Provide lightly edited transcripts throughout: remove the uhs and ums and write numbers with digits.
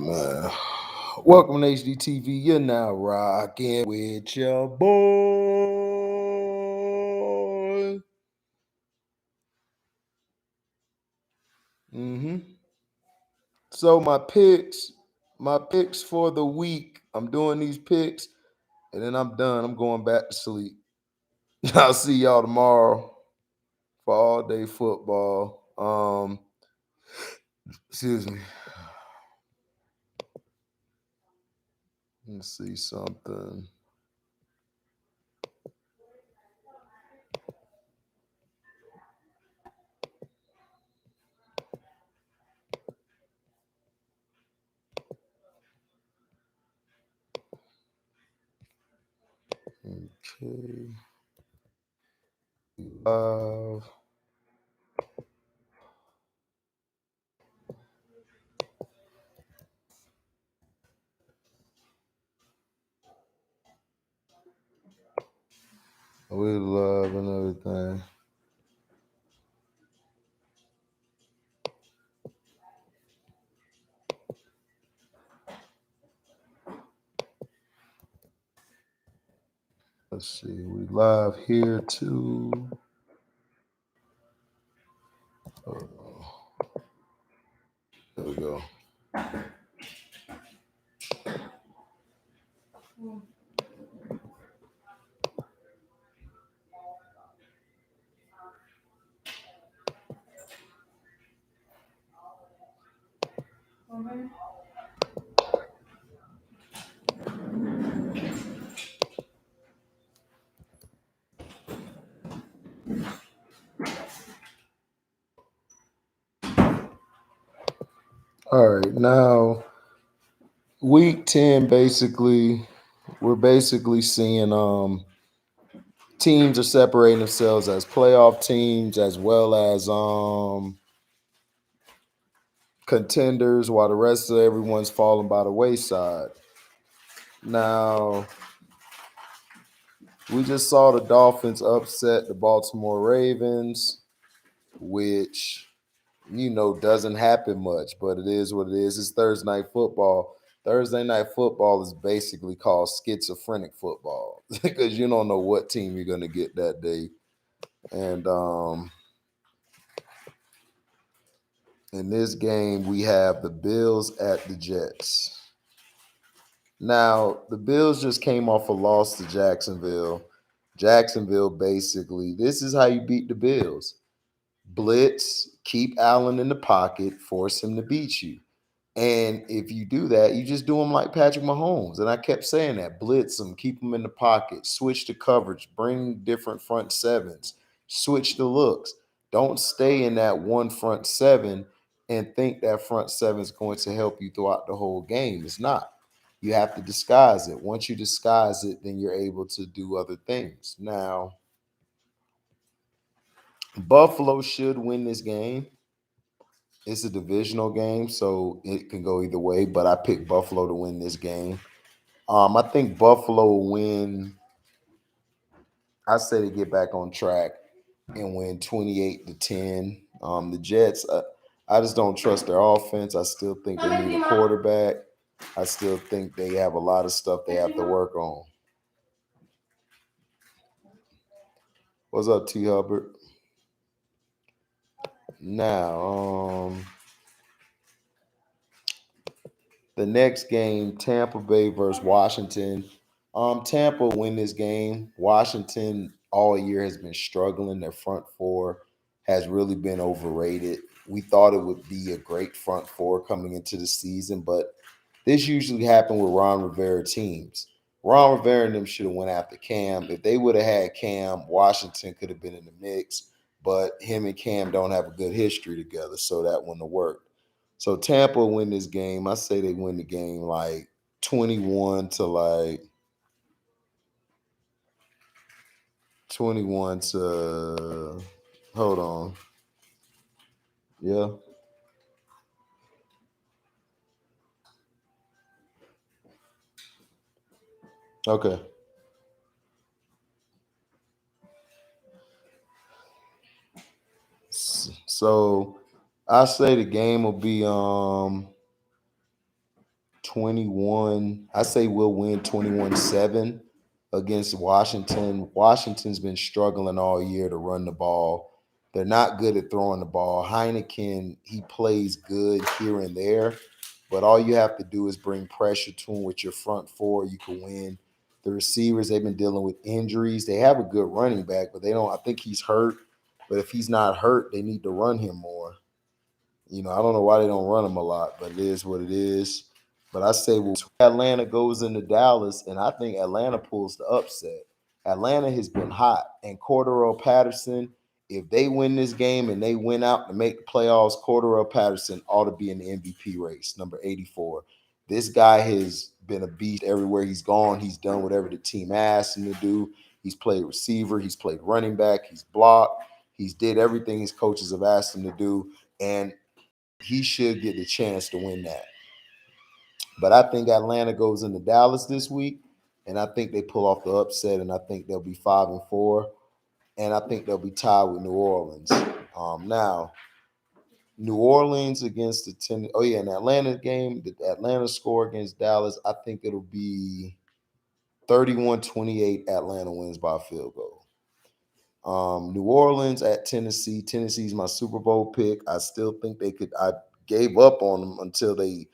Man. Welcome to HDTV. You're now rocking with your boy. So my picks for the week. I'm doing these picks, and then I'm done. I'm going back to sleep. I'll see y'all tomorrow for all day football. Excuse me. Let's see something. Okay. Uh, we love and everything. Let's see. We live here too. There we go. All right, now week 10 basically we're basically seeing teams are separating themselves as playoff teams as well as contenders while the rest of everyone's falling by the wayside. Now, we just saw the Dolphins upset the Baltimore Ravens, which doesn't happen much, but it is what it is. It's Thursday night football. Thursday night football is basically called schizophrenic football because you don't know what team you're going to get that day. And in this game, we have the Bills at the Jets. Now, the Bills just came off a loss to Jacksonville. Jacksonville, basically, this is how you beat the Bills. Blitz, keep Allen in the pocket, force him to beat you. And if you do that, you just do them like Patrick Mahomes. And I kept saying that. Blitz them, keep them in the pocket, switch the coverage, bring different front sevens, switch the looks. Don't stay in that one front seven and think that front seven is going to help you throughout the whole game. It's not. You have to disguise it. Once you disguise it, then you're able to do other things. Now, Buffalo should win this game. It's a divisional game, so it can go either way, but I picked Buffalo to win this game. I think Buffalo will win. I say to get back on track and win 28-10. The Jets, I just don't trust their offense. I still think they need a quarterback. I still think they have a lot of stuff they have to work on. What's up, T. Hubbard? Now, the next game, Tampa Bay versus Washington. Tampa win this game. Washington all year has been struggling. Their front four has really been overrated. We thought it would be a great front four coming into the season, but this usually happened with Ron Rivera teams. Ron Rivera and them should have went after Cam. If they would have had Cam, Washington could have been in the mix, but him and Cam don't have a good history together, so that wouldn't have worked. So Tampa win this game. I say they win the game like 21 to like 21 to hold on. Yeah. Okay. So I say the game will be 21. I say we'll win 21-7 against Washington. Washington's been struggling all year to run the ball. They're not good at throwing the ball. Heineken, he plays good here and there, but all you have to do is bring pressure to him with your front four. You can win. The receivers, they've been dealing with injuries. They have a good running back, but they don't. I think he's hurt. But if he's not hurt, they need to run him more. I don't know why they don't run him a lot, but it is what it is. But I say, well, Atlanta goes into Dallas, and I think Atlanta pulls the upset. Atlanta has been hot, and Cordero Patterson, if they win this game and they win out to make the playoffs, Cordero Patterson ought to be in the MVP race, number 84. This guy has been a beast everywhere he's gone. He's done whatever the team asked him to do. He's played receiver, he's played running back, he's blocked, he's did everything his coaches have asked him to do, and he should get the chance to win that. But I think Atlanta goes into Dallas this week, and I think they pull off the upset, and I think they'll be 5-4, and I think they'll be tied with New Orleans. Now, New Orleans against the in the Atlanta game, the Atlanta score against Dallas, I think it'll be 31-28. Atlanta wins by a field goal. New Orleans at Tennessee. Tennessee's my Super Bowl pick. I still think they could. I gave up on them until they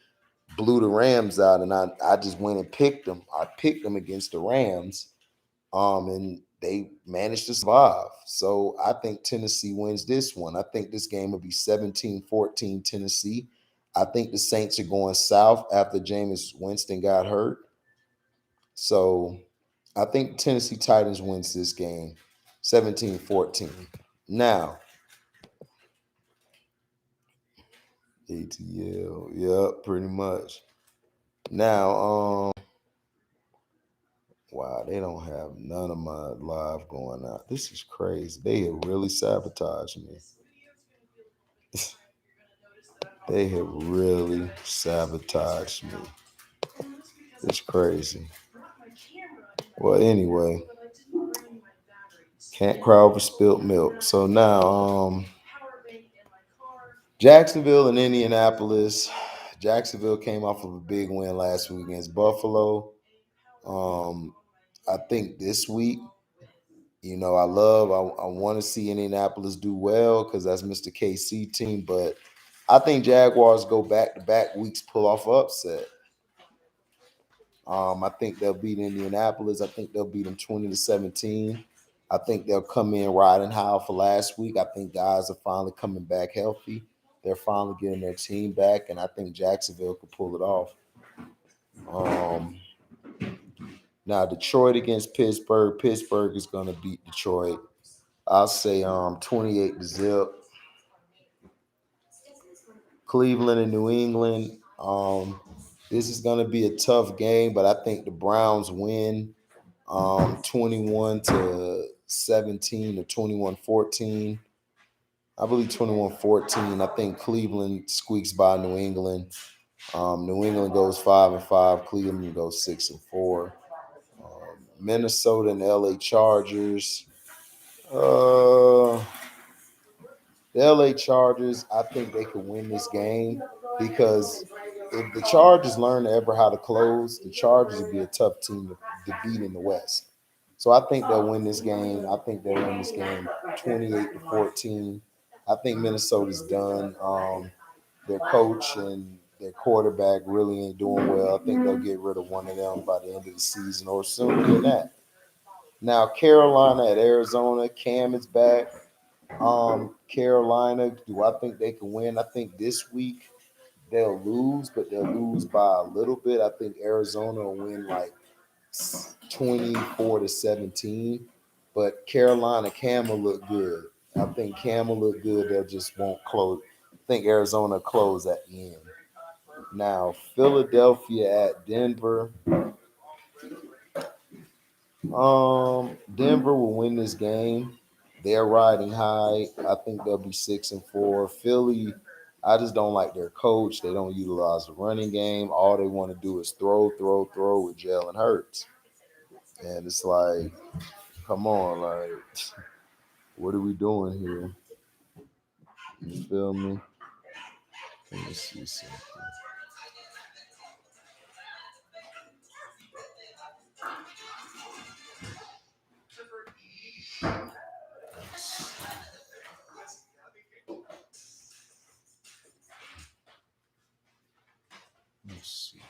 blew the Rams out, and I just went and picked them. I picked them against the Rams, and they managed to survive. So I think Tennessee wins this one. I think this game will be 17-14 Tennessee. I think the Saints are going south after Jameis Winston got hurt. So I think Tennessee Titans wins this game 17-14. Now, ATL, yep, pretty much. Now, wow, they don't have none of my live going out. This is crazy. They have really sabotaged me. They have really sabotaged me. It's crazy. Well, anyway, can't cry over spilt milk. So now, Jacksonville and Indianapolis. Jacksonville came off of a big win last week against Buffalo. I think this week, I want to see Indianapolis do well because that's Mr. KC team, but I think Jaguars go back-to-back weeks, pull off upset. I think they'll beat Indianapolis. I think they'll beat them 20-17. I think they'll come in riding high for last week. I think guys are finally coming back healthy. They're finally getting their team back, and I think Jacksonville could pull it off. Now, Detroit against Pittsburgh. Pittsburgh is going to beat Detroit. I'll say 28-0. Cleveland and New England. This is going to be a tough game, but I think the Browns win 21-17 or 21-14. I believe 21-14. I think Cleveland squeaks by New England. New England goes 5-5. Cleveland goes 6-4. Minnesota and LA Chargers. The LA Chargers, I think they could win this game because if the Chargers learn ever how to close, the Chargers would be a tough team to beat in the West. So I think they'll win this game. I think they'll win this game 28-14. I think Minnesota's done. Their coach and their quarterback really ain't doing well. I think they'll get rid of one of them by the end of the season or sooner than that. Now, Carolina at Arizona. Cam is back. Carolina, do I think they can win? I think this week they'll lose, but they'll lose by a little bit. I think Arizona will win like 24-17. But Carolina, Cam will look good. I think Cam will look good. They just won't close. I think Arizona close at the end. Now, Philadelphia at Denver. Denver will win this game. They're riding high. I think they'll be 6-4. Philly, I just don't like their coach. They don't utilize the running game. All they want to do is throw with Jalen Hurts. And it's like, come on, like, what are we doing here? You feel me? Let me see something. Let's see.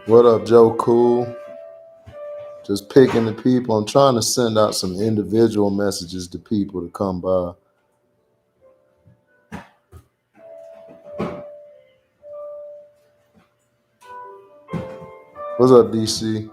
What up, Joe Cool? Just picking the people. I'm trying to send out some individual messages to people to come by. What's up, DC?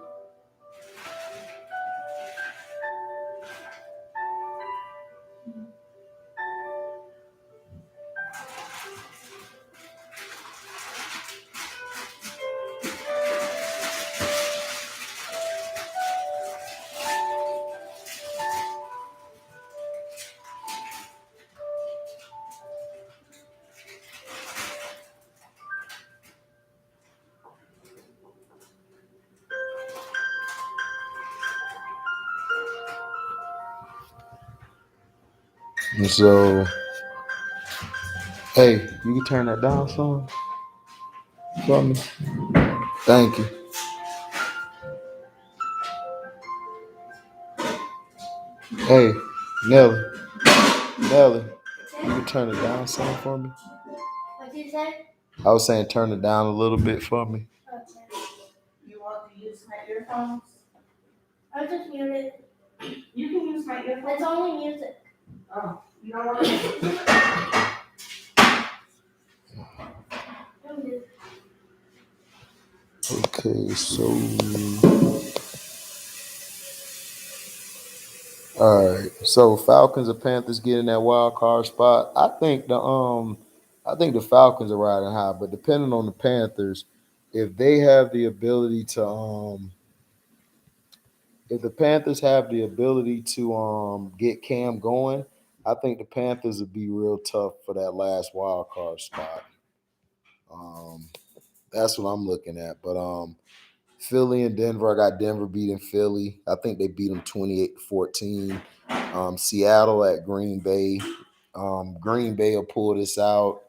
And so, hey, you can turn that down some for me. Thank you. Hey, Nelly, you can turn it down some for me. What did you say? I was saying turn it down a little bit for me. Okay. You want to use my earphones? I'll just mute it. You can use my earphones. It's only music. Oh, you don't want to? Okay, so all right. So Falcons or Panthers getting that wild card spot. I think the Falcons are riding high, but depending on the Panthers, if they have the ability to if the Panthers have the ability to get Cam going, I think the Panthers would be real tough for that last wild card spot. Um, that's what I'm looking at. But Philly and Denver, I got Denver beating Philly. I think they beat them 28-14. Seattle at Green Bay. Green Bay will pull this out.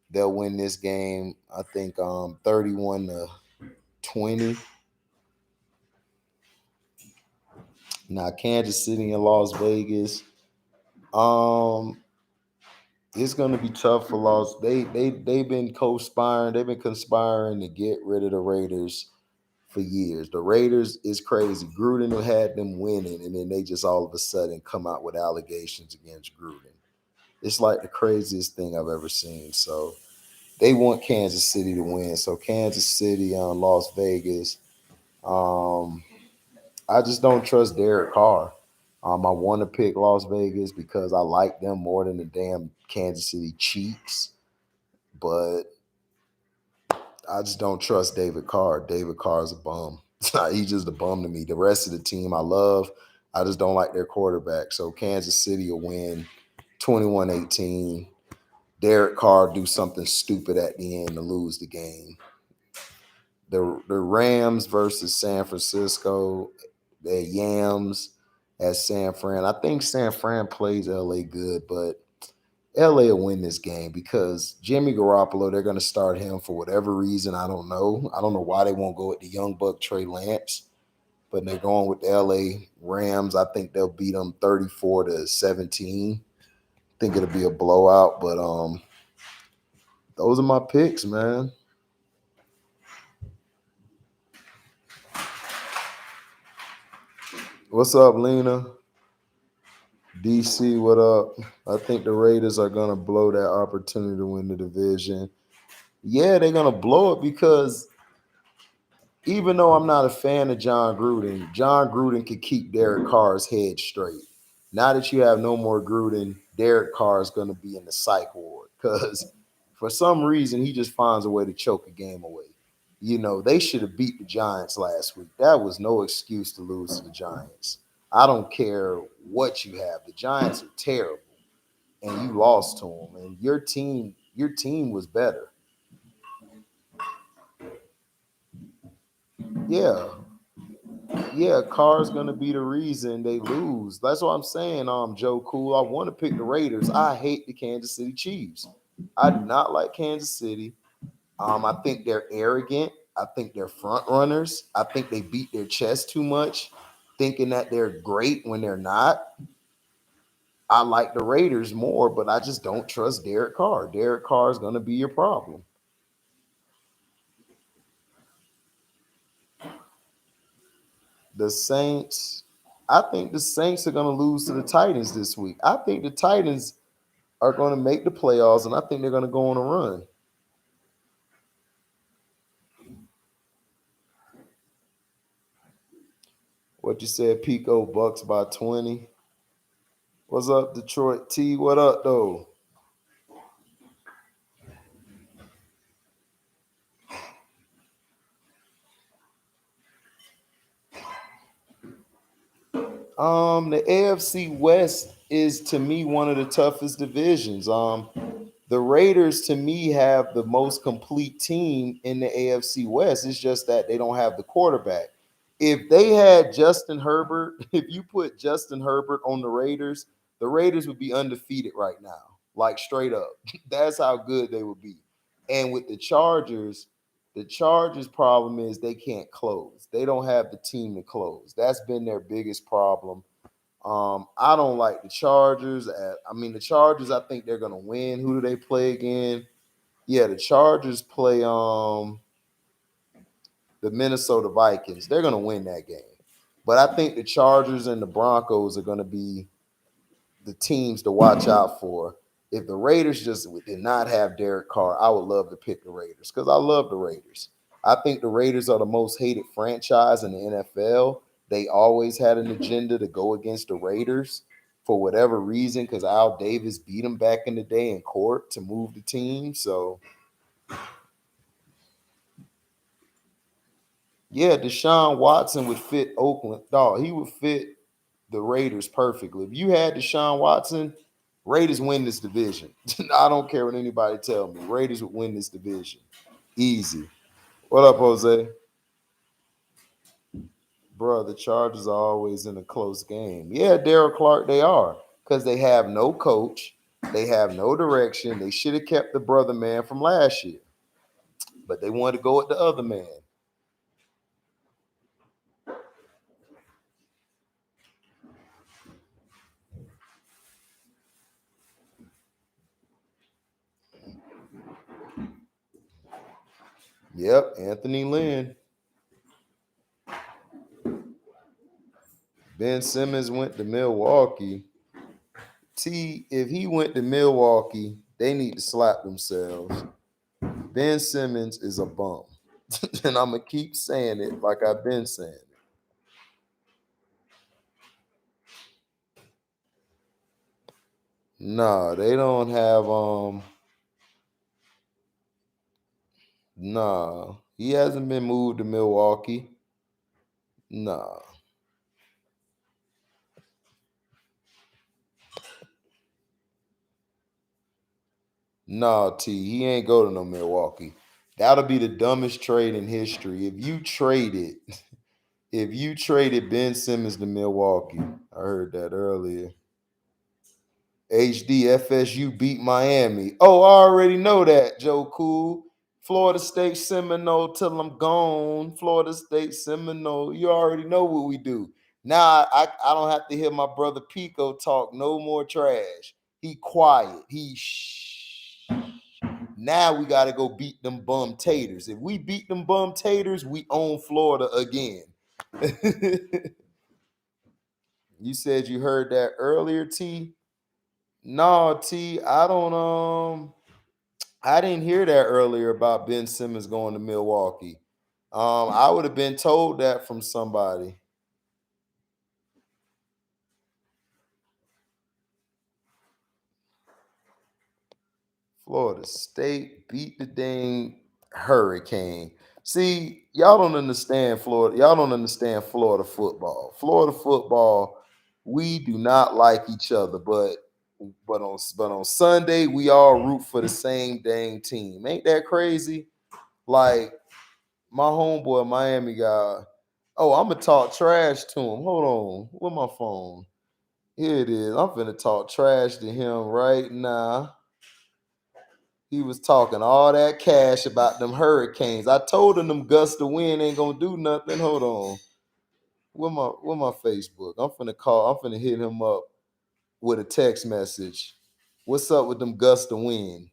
They'll win this game, I think 31-20. Now Kansas City and Las Vegas. It's gonna be tough for Las. They've been conspiring. They've been conspiring to get rid of the Raiders for years. The Raiders is crazy. Gruden had them winning, and then they just all of a sudden come out with allegations against Gruden. It's like the craziest thing I've ever seen. So they want Kansas City to win. So Kansas City on Las Vegas. Um, I just don't trust Derek Carr. I want to pick Las Vegas because I like them more than the damn Kansas City Chiefs, but I just don't trust David Carr. David Carr is a bum. He's just a bum to me. The rest of the team I love. I just don't like their quarterback. So Kansas City will win 21-18. Derek Carr do something stupid at the end to lose the game. The Rams versus San Francisco, the Yams at San Fran. I think San Fran plays LA good, but LA will win this game because Jimmy Garoppolo, they're going to start him for whatever reason. I don't know. I don't know why they won't go with the young buck Trey Lance, but they're going with the LA Rams. I think they'll beat them 34-17. I think it'll be a blowout, but those are my picks, man. What's up, Lena? DC, what up? I think the Raiders are going to blow that opportunity to win the division. Yeah, they're going to blow it because even though I'm not a fan of John Gruden could keep Derek Carr's head straight. Now that you have no more Gruden, Derek Carr is going to be in the psych ward because for some reason he just finds a way to choke a game away. They should have beat the Giants last week. That was no excuse to lose to the Giants. I don't care what you have. The Giants are terrible, and you lost to them. And your team was better. Yeah, yeah, Carr's gonna be the reason they lose. That's what I'm saying. Joe Cool. I want to pick the Raiders. I hate the Kansas City Chiefs. I do not like Kansas City. I think they're arrogant. I think they're front runners. I think they beat their chest too much, thinking that they're great when they're not. I like the Raiders more, but I just don't trust Derek Carr. Derek Carr is gonna be your problem. The Saints. I think the Saints are gonna lose to the Titans this week. I think the Titans are going to make the playoffs, and I think they're going to go on a run. What you said, Pico Bucks by 20. What's up, Detroit T? What up, though? The AFC West is to me one of the toughest divisions. The Raiders to me have the most complete team in the AFC West. It's just that they don't have the quarterback. If they had Justin Herbert, if you put Justin Herbert on the Raiders would be undefeated right now, like straight up. That's how good they would be. And with the Chargers problem is they can't close. They don't have the team to close. That's been their biggest problem. I don't like the Chargers. The Chargers, I think they're gonna win. Who do they play again? Yeah, the Chargers play the Minnesota Vikings. They're gonna win that game. But I think the Chargers and the Broncos are gonna be the teams to watch out for. If the Raiders just did not have Derek Carr, I would love to pick the Raiders because I love the Raiders. I think the Raiders are the most hated franchise in the NFL. They always had an agenda to go against the Raiders for whatever reason because Al Davis beat them back in the day in court to move the team. So, yeah, Deshaun Watson would fit Oakland. Dog, he would fit the Raiders perfectly. If you had Deshaun Watson, Raiders win this division. I don't care what anybody tell me. Raiders would win this division. Easy. What up, Jose? Bro, the Chargers are always in a close game. Yeah, Daryl Clark, they are. Because they have no coach. They have no direction. They should have kept the brother man from last year. But they wanted to go with the other man. Yep, Anthony Lynn. Ben Simmons went to Milwaukee. If he went to Milwaukee, they need to slap themselves. Ben Simmons is a bum. And I'm going to keep saying it like I've been saying it. Nah, they don't have nah. He hasn't been moved to Milwaukee. Nah. Nah, T. He ain't go to no Milwaukee. That'll be the dumbest trade in history. If you traded Ben Simmons to Milwaukee. I heard that earlier. HDFSU beat Miami. Oh, I already know that, Joe Cool. Florida State Seminole till I'm gone. Florida State Seminole. You already know what we do. Now I don't have to hear my brother Pico talk no more trash. He quiet. He shh. Now we got to go beat them bum taters. If we beat them bum taters, we own Florida again. You said you heard that earlier, T? No, T, I didn't hear that earlier about Ben Simmons going to Milwaukee. I would have been told that from somebody. Florida State beat the dang Hurricane. See, y'all don't understand Florida. Y'all don't understand Florida football. Florida football, we do not like each other, but on Sunday we all root for the same dang team. Ain't that crazy? Like my homeboy Miami guy. Oh, I'm gonna talk trash to him. Hold on, where my phone? Here it is. I'm finna talk trash to him right now. He was talking all that cash about them hurricanes. I told him them gusts of wind ain't gonna do nothing. Hold on. Where my Facebook? I'm finna call. I'm finna hit him up with a text message. What's up with them gusts of wind?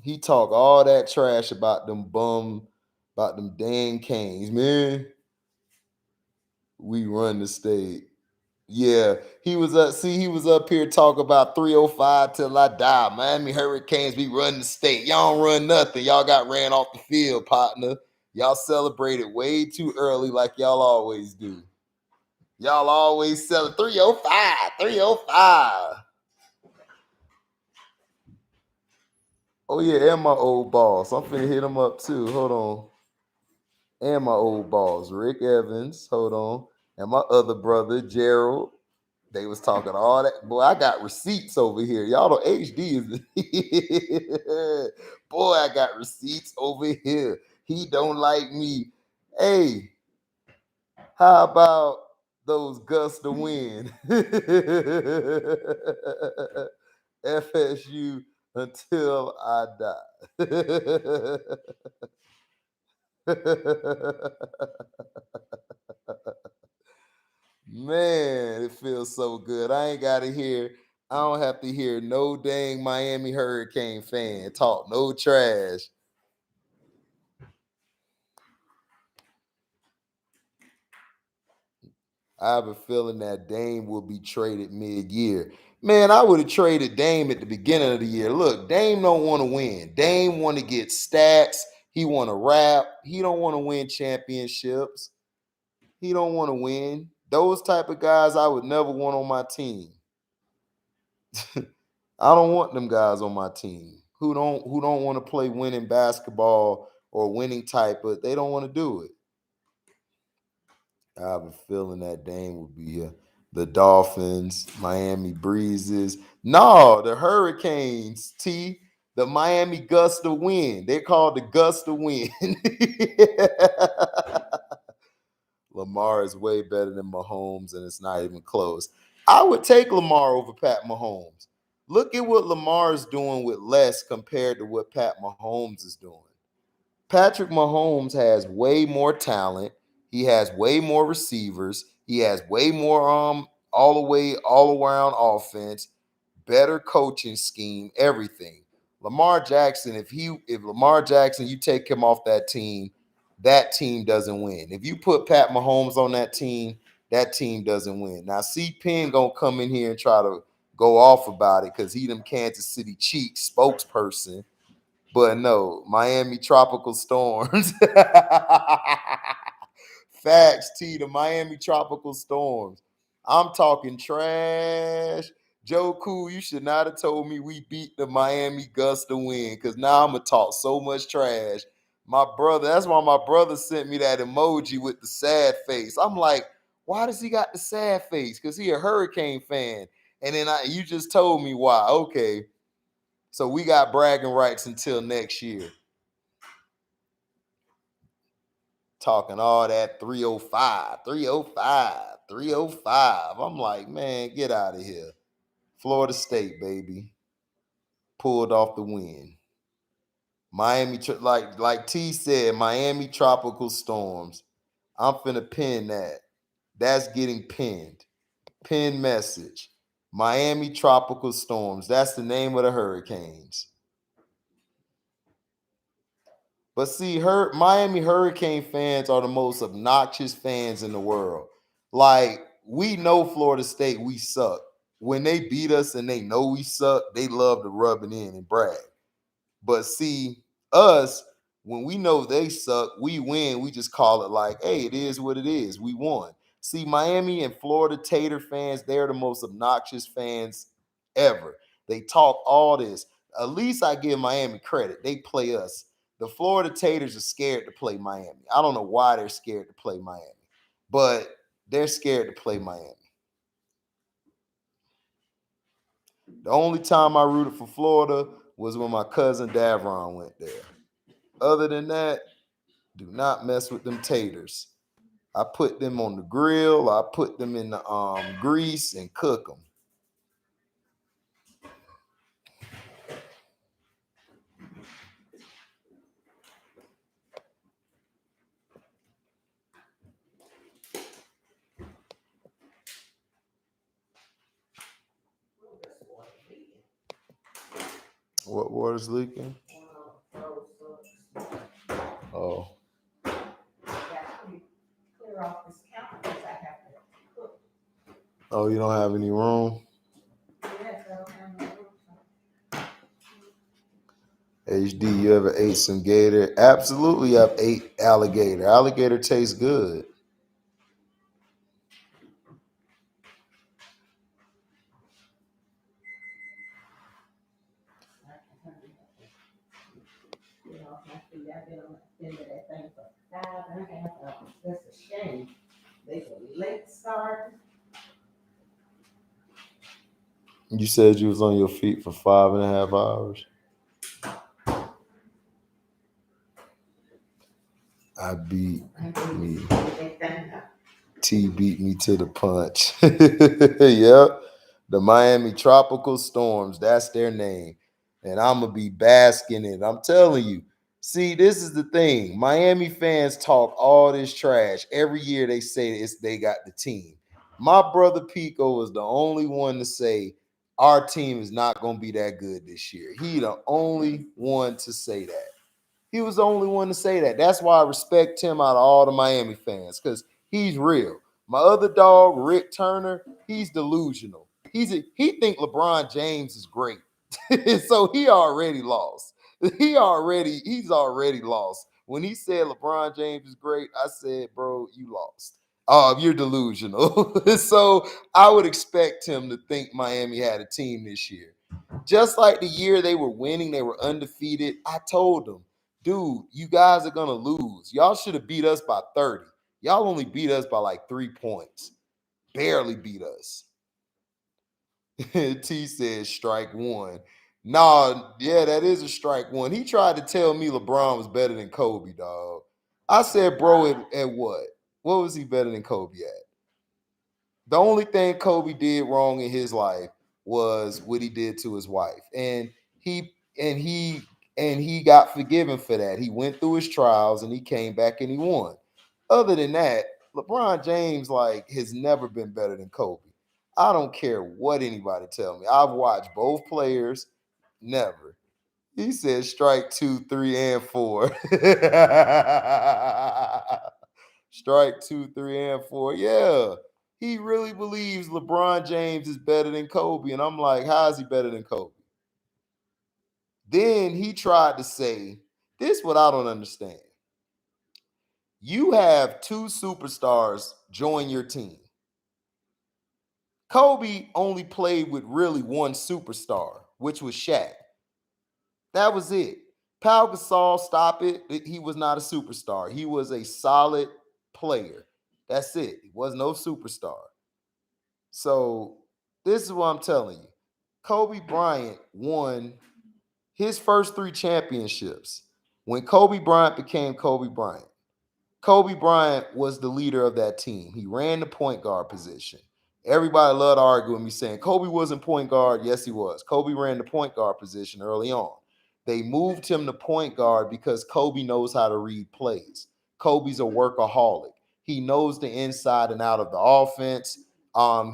He talk all that trash about them dang canes, man. We run the state. Yeah, he was up. See, he was up here talking about 305 till I die. Miami Hurricanes, we run the state. Y'all don't run nothing. Y'all got ran off the field, partner. Y'all celebrated way too early, like y'all always do. Y'all always sell 305, 305. Oh yeah, and my old boss. I'm finna hit him up too. Hold on. And my old boss, Rick Evans. Hold on. And my other brother, Gerald. They was talking all that. Boy, I got receipts over here. Y'all know HD is. Boy, I got receipts over here. He don't like me. Hey, how about those gusts of wind? FSU until I die. Man, it feels so good. I ain't gotta hear. I don't have to hear no dang Miami Hurricane fan talk no trash. I have a feeling that Dame will be traded mid-year. Man, I would have traded Dame at the beginning of the year. Look, Dame don't want to win. Dame want to get stats. He want to rap. He don't want to win championships. He don't want to win. Those type of guys I would never want on my team. I don't want them guys on my team who don't want to play winning basketball or winning type, but they don't want to do it. I have a feeling that Dame will be here. The Dolphins, Miami Breezes. No, the Hurricanes, T. The Miami Gust of Wind. They're called the Gust of Wind. Lamar is way better than Mahomes, and it's not even close. I would take Lamar over Pat Mahomes. Look at what Lamar is doing with less compared to what Pat Mahomes is doing. Patrick Mahomes has way more talent. He has way more receivers. He has way more all around offense, better coaching scheme, everything. Lamar Jackson, if Lamar Jackson, you take him off that team doesn't win. If you put Pat Mahomes on that team doesn't win. Now, C. Penn gonna come in here and try to go off about it because he them Kansas City Chiefs spokesperson. But no, Miami tropical storms. Facts, T, the Miami tropical storms. I'm talking trash. Joe Cool, you should not have told me we beat the Miami gust of wind because now I'm going to talk so much trash. My brother, that's why my brother sent me that emoji with the sad face. I'm like, why does he got the sad face? Because he a Hurricane fan. And then you just told me why. Okay. So we got bragging rights until next year. Talking all that 305, 305, 305. I'm like, man, get out of here. Florida State, baby. Pulled off the win. Miami, like T said, Miami tropical storms. I'm finna pin that. That's getting pinned. Pin message. Miami tropical storms. That's the name of the hurricanes. But see, Miami Hurricane fans are the most obnoxious fans in the world. Like, we know Florida State, we suck. When they beat us and they know we suck, they love to rub it in and brag. But see, us, When we know they suck, we win. We just call it like, hey, it is what it is. We won. See, Miami and Florida Tater fans, they're the most obnoxious fans ever. They talk all this. At least I give Miami credit. They play us. The Florida Taters are scared to play Miami. I don't know why they're scared to play Miami, but they're scared to play Miami. The only time I rooted for Florida was when my cousin Davron went there. Other than that, do not mess with them taters. I put them on the grill. I put them in the grease and cook them. What water's leaking? Oh. Clear off this counter because I have to cook. Oh, you don't have any room? Yes, I don't have no room. HD, you ever ate some gator? Absolutely, I've ate alligator. Alligator tastes good. You know, my feet, I've been on the end of that thing for 5.5 hours. That's a shame. They were late start. You said you was on your feet for 5.5 hours. I beat me. T beat me to the punch. Yep. The Miami Tropical Storms. That's their name. And I'm going to be basking in it. I'm telling you. See, this is the thing. Miami fans talk all this trash. Every year they say they got the team. My brother Pico is the only one to say our team is not going to be that good this year. He the only one to say that. He was the only one to say that. That's why I respect him out of all the Miami fans, because he's real. My other dog, Rick Turner, he's delusional. He think LeBron James is great. So he already lost. He's already lost. When he said LeBron James is great, I said, bro, you lost. You're delusional. So I would expect him to think Miami had a team this year. Just like the year they were winning, they were undefeated. I told them, dude, you guys are going to lose. Y'all should have beat us by 30. Y'all only beat us by like 3 points. Barely beat us. T says strike one. Nah, yeah, that is a strike one. He tried to tell me LeBron was better than Kobe, dog. I said, bro, at what? What was he better than Kobe at? The only thing Kobe did wrong in his life was what he did to his wife. And he got forgiven for that. He went through his trials and he came back and he won. Other than that, LeBron James has never been better than Kobe. I don't care what anybody tell me. I've watched both players. Never. He said strike 2, 3, and 4. Strike 2, 3, and 4. Yeah. He really believes LeBron James is better than Kobe. And I'm like, how is he better than Kobe? Then he tried to say, this is what I don't understand. You have 2 superstars join your team. Kobe only played with really one superstar, which was Shaq. That was it. Pau Gasol, stop it. He was not a superstar. He was a solid player. That's it. He was no superstar. So this is what I'm telling you. Kobe Bryant won his first 3 championships. When Kobe Bryant became Kobe Bryant, Kobe Bryant was the leader of that team. He ran the point guard position. Everybody loved to argue with me saying Kobe wasn't point guard. Yes, he was. Kobe ran the point guard position early on. They moved him to point guard because Kobe knows how to read plays. Kobe's a workaholic. He knows the inside and out of the offense.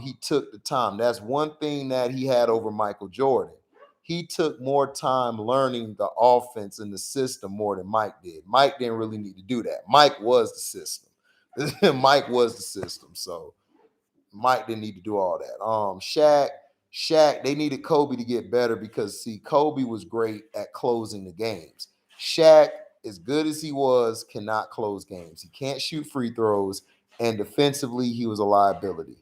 He took the time. That's one thing that he had over Michael Jordan. He took more time learning the offense and the system more than Mike did. Mike didn't really need to do that. Mike was the system. Mike was the system. So Mike didn't need to do all that. Shaq, they needed Kobe to get better because, see, Kobe was great at closing the games. Shaq as good as he was, cannot close games. He can't shoot free throws, and defensively, he was a liability.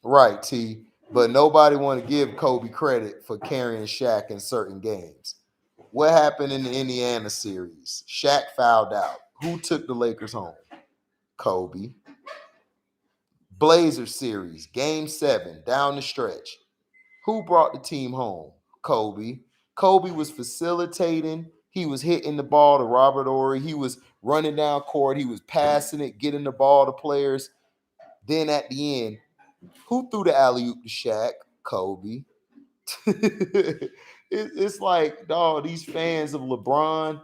Right, T. But nobody want to give Kobe credit for carrying Shaq in certain games. What happened in the Indiana series? Shaq fouled out. Who took the Lakers home? Kobe. Blazers series, game 7, down the stretch. Who brought the team home? Kobe. Kobe was facilitating. He was hitting the ball to Robert Horry. He was running down court. He was passing it, getting the ball to players. Then at the end, who threw the alley-oop to Shaq? Kobe. It's like, dog, these fans of LeBron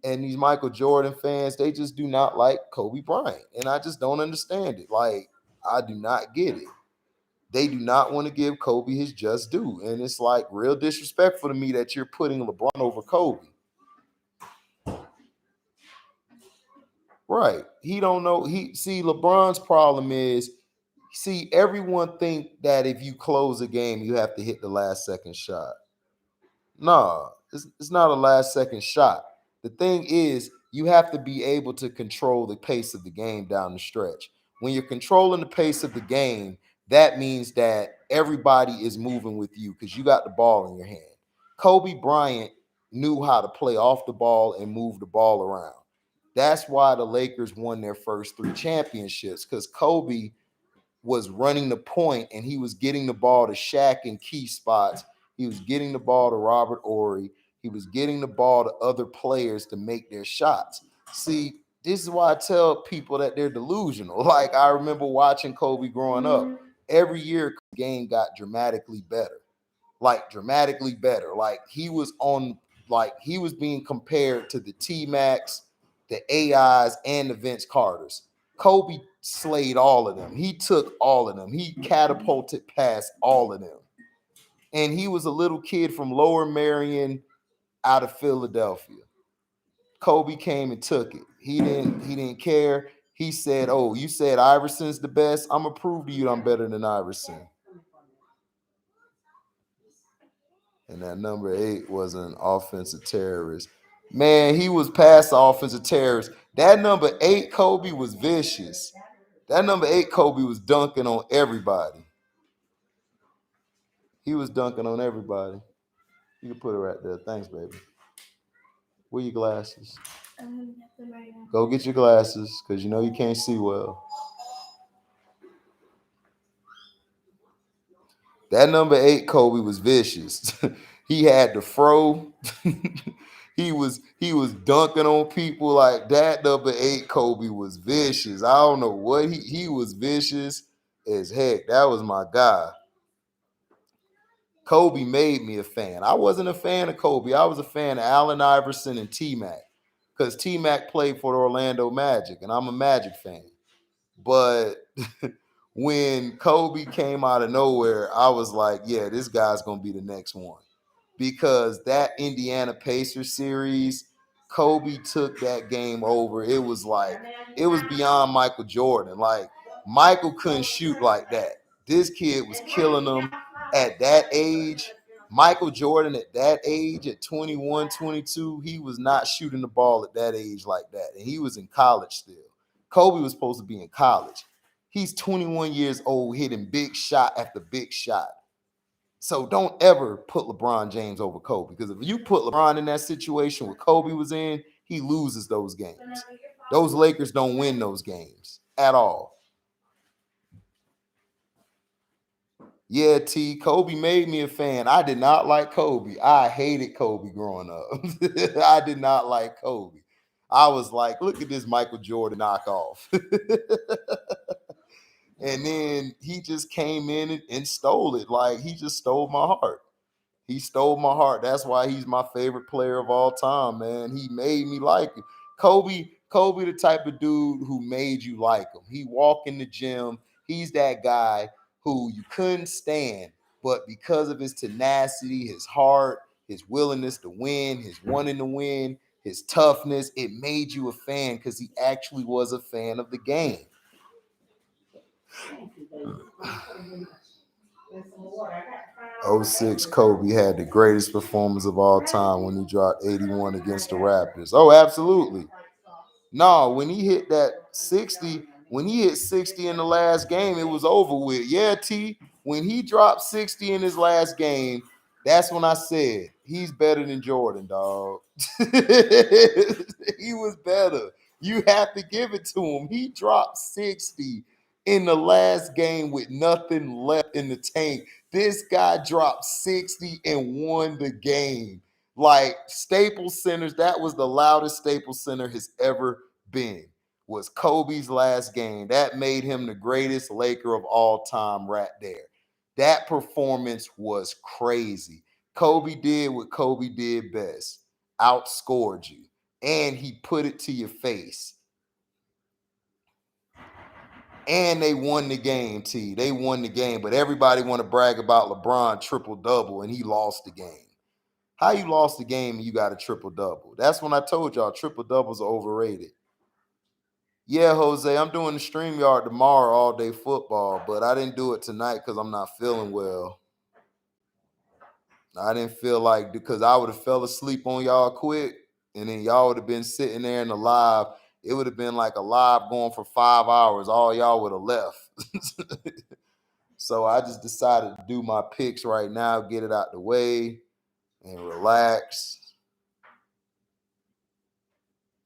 and these Michael Jordan fans, they just do not like Kobe Bryant. And I just don't understand it. Like, I do not get it. They do not want to give Kobe his just due. And it's like real disrespectful to me that you're putting LeBron over Kobe. Right. He don't know. LeBron's problem is, everyone think that if you close a game, you have to hit the last second shot. Nah, it's not a last second shot. The thing is, you have to be able to control the pace of the game down the stretch. When you're controlling the pace of the game, that means that everybody is moving with you because you got the ball in your hand. Kobe Bryant knew how to play off the ball and move the ball around. That's why the Lakers won their first 3 championships, because Kobe was running the point and he was getting the ball to Shaq in key spots. He was getting the ball to Robert Horry. He was getting the ball to other players to make their shots. See, this is why I tell people that they're delusional. Like, I remember watching Kobe growing up. Every year, the game got dramatically better. Like, dramatically better. Like, he was being compared to the T-Macs, the AIs, and the Vince Carters. Kobe slayed all of them. He took all of them. He catapulted past all of them. And he was a little kid from Lower Merion out of Philadelphia. Kobe came and took it. He didn't care. He said, "Oh, you said Iverson's the best. I'm gonna prove to you I'm better than Iverson." And that number 8 was an offensive terrorist. Man, he was past the offensive terrorist. That number 8 Kobe was vicious. That number 8 Kobe was dunking on everybody. He was dunking on everybody. You can put it right there. Thanks, baby. Where your glasses? Go get your glasses, because you know you can't see well. That number 8 Kobe was vicious. He had the fro. he was dunking on people like that. Number 8 Kobe was vicious. I don't know what he was vicious as heck. That was my guy. Kobe made me a fan. I wasn't a fan of Kobe. I was a fan of Allen Iverson and T-Mac, because T-Mac played for the Orlando Magic, and I'm a Magic fan. But when Kobe came out of nowhere, I was like, yeah, this guy's going to be the next one. Because that Indiana Pacers series, Kobe took that game over. It was beyond Michael Jordan. Like, Michael couldn't shoot like that. This kid was killing them at that age. Michael Jordan at that age, at 21, 22, he was not shooting the ball at that age like that. And he was in college still. Kobe was supposed to be in college. He's 21 years old, hitting big shot after big shot. So don't ever put LeBron James over Kobe, because if you put LeBron in that situation where Kobe was in, he loses those games. Those Lakers don't win those games at all. Yeah, T, Kobe made me a fan. I did not like Kobe. I hated Kobe growing up. I did not like Kobe. I was like, look at this Michael Jordan knockoff. And then he just came in and stole it. Like, he just stole my heart. He stole my heart. That's why he's my favorite player of all time, man. He made me like him. Kobe, the type of dude who made you like him. He walk in the gym. He's that guy who you couldn't stand, but because of his tenacity, his heart, his willingness to win, his wanting to win, his toughness, it made you a fan, because he actually was a fan of the game. '06 Kobe had the greatest performance of all time when he dropped 81 against the Raptors. Oh, absolutely. No, when he hit that 60, when he hit 60 in the last game, it was over with. Yeah, T, when he dropped 60 in his last game, that's when I said he's better than Jordan, dog. He was better. You have to give it to him. He dropped 60 in the last game with nothing left in the tank. This guy dropped 60 and won the game. Like Staples Centers, that was the loudest Staples Center has ever been. Was Kobe's last game. That made him the greatest Laker of all time right there. That performance was crazy. Kobe did what Kobe did best. Outscored you. And he put it to your face. And they won the game, T. They won the game. But everybody want to brag about LeBron triple-double, and he lost the game. How you lost the game and you got a triple-double? That's when I told y'all triple-doubles are overrated. Yeah, Jose, I'm doing the StreamYard tomorrow, all day football, but I didn't do it tonight because I'm not feeling well. I didn't feel like, because I would have fell asleep on y'all quick, and then y'all would have been sitting there in the live. It would have been like a live going for 5 hours. All y'all would have left. So I just decided to do my picks right now, get it out the way, and relax.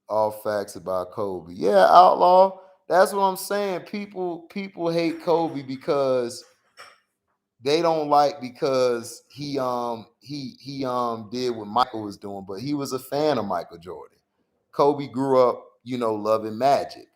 All facts about Kobe. Yeah, Outlaw. That's what I'm saying. People hate Kobe because they don't like, because he did what Michael was doing, but he was a fan of Michael Jordan. Kobe grew up, loving Magic,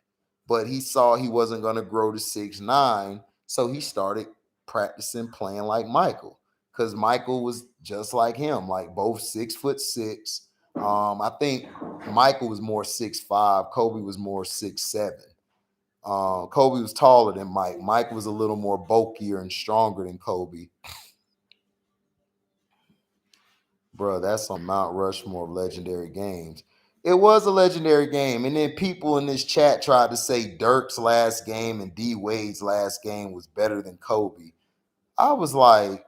but he saw he wasn't going to grow to 6'9", so he started practicing playing like Michael, because Michael was just like him, like both 6'6". I think Michael was more 6'5". Kobe was more 6'7". Kobe was taller than Mike. Mike was a little more bulkier and stronger than Kobe. Bro, that's on Mount Rushmore of legendary games. It was a legendary game. And then people in this chat tried to say Dirk's last game and D Wade's last game was better than Kobe. I was like,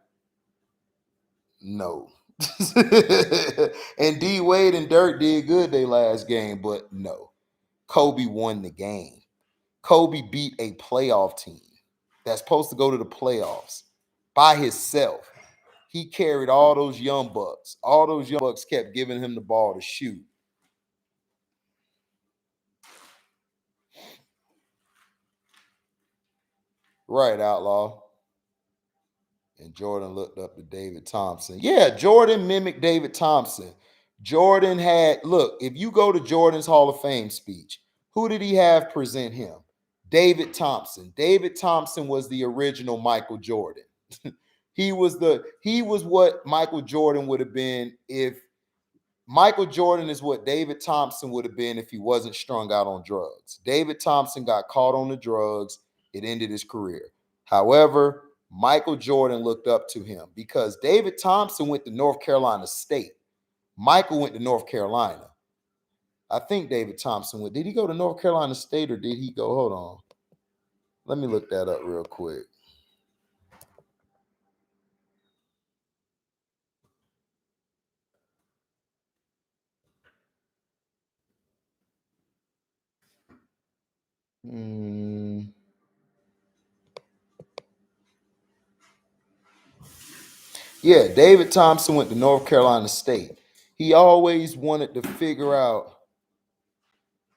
no. And D Wade and Dirk did good their last game, but no. Kobe won the game. Kobe beat a playoff team that's supposed to go to the playoffs by himself. He carried all those young bucks. All those young bucks kept giving him the ball to shoot. Right, Outlaw. And Jordan looked up to David Thompson. Yeah, Jordan mimicked David Thompson. Jordan had, look, if you go to Jordan's Hall of Fame speech, who did he have present him? David Thompson. David Thompson was the original Michael Jordan. He was what Michael Jordan would have been if Michael Jordan is what David Thompson would have been if he wasn't strung out on drugs. David Thompson got caught on the drugs. It ended his career. However, Michael Jordan looked up to him because David Thompson went to North Carolina State. Michael went to North Carolina. I think David Thompson went. Did he go to North Carolina State or did he go? Hold on. Let me look that up real quick. Yeah, David Thompson went to North Carolina State. He always wanted to figure out.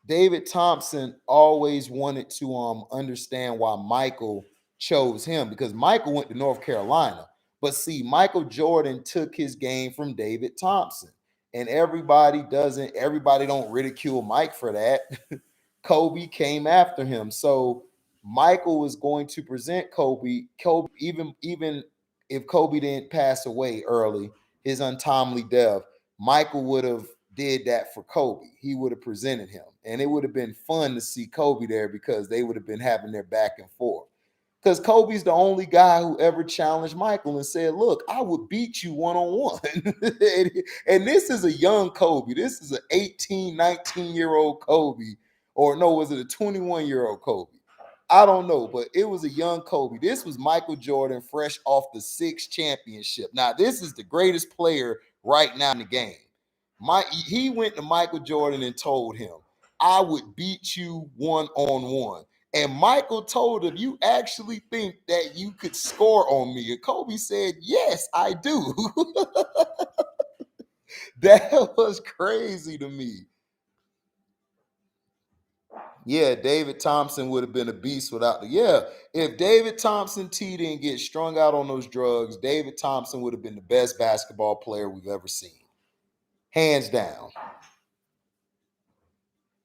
David Thompson always wanted to understand why Michael chose him, because Michael went to North Carolina. But see, Michael Jordan took his game from David Thompson. And everybody don't ridicule Mike for that. Kobe came after him. So Michael was going to present Kobe, even if Kobe didn't pass away early, his untimely death, Michael would have did that for Kobe. He would have presented him. And it would have been fun to see Kobe there because they would have been having their back and forth. Because Kobe's the only guy who ever challenged Michael and said, look, I would beat you one-on-one. And this is a young Kobe. This is an 18, 19-year-old Kobe. Or no, was it a 21-year-old Kobe? I don't know, but it was a young Kobe. This was Michael Jordan, fresh off the 6th championship. Now, this is the greatest player right now in the game. He went to Michael Jordan and told him, I would beat you 1-on-1. And Michael told him, you actually think that you could score on me? And Kobe said, yes, I do. That was crazy to me. Yeah, David Thompson would have been a beast without the. Yeah, if David Thompson T didn't get strung out on those drugs, David Thompson would have been the best basketball player we've ever seen. Hands down.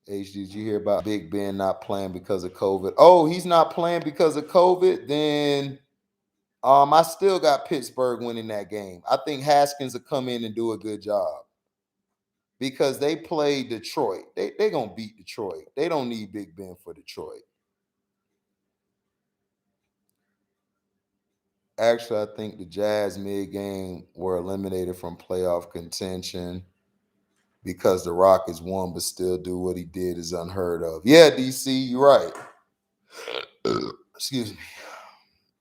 H, did you hear about Big Ben not playing because of COVID? Oh, he's not playing because of COVID? Then I still got Pittsburgh winning that game. I think Haskins will come in and do a good job. Because they play Detroit. They going to beat Detroit. They don't need Big Ben for Detroit. Actually, I think the Jazz mid-game were eliminated from playoff contention because the Rockets won but still do what he did is unheard of. Yeah, DC, you're right. Excuse me.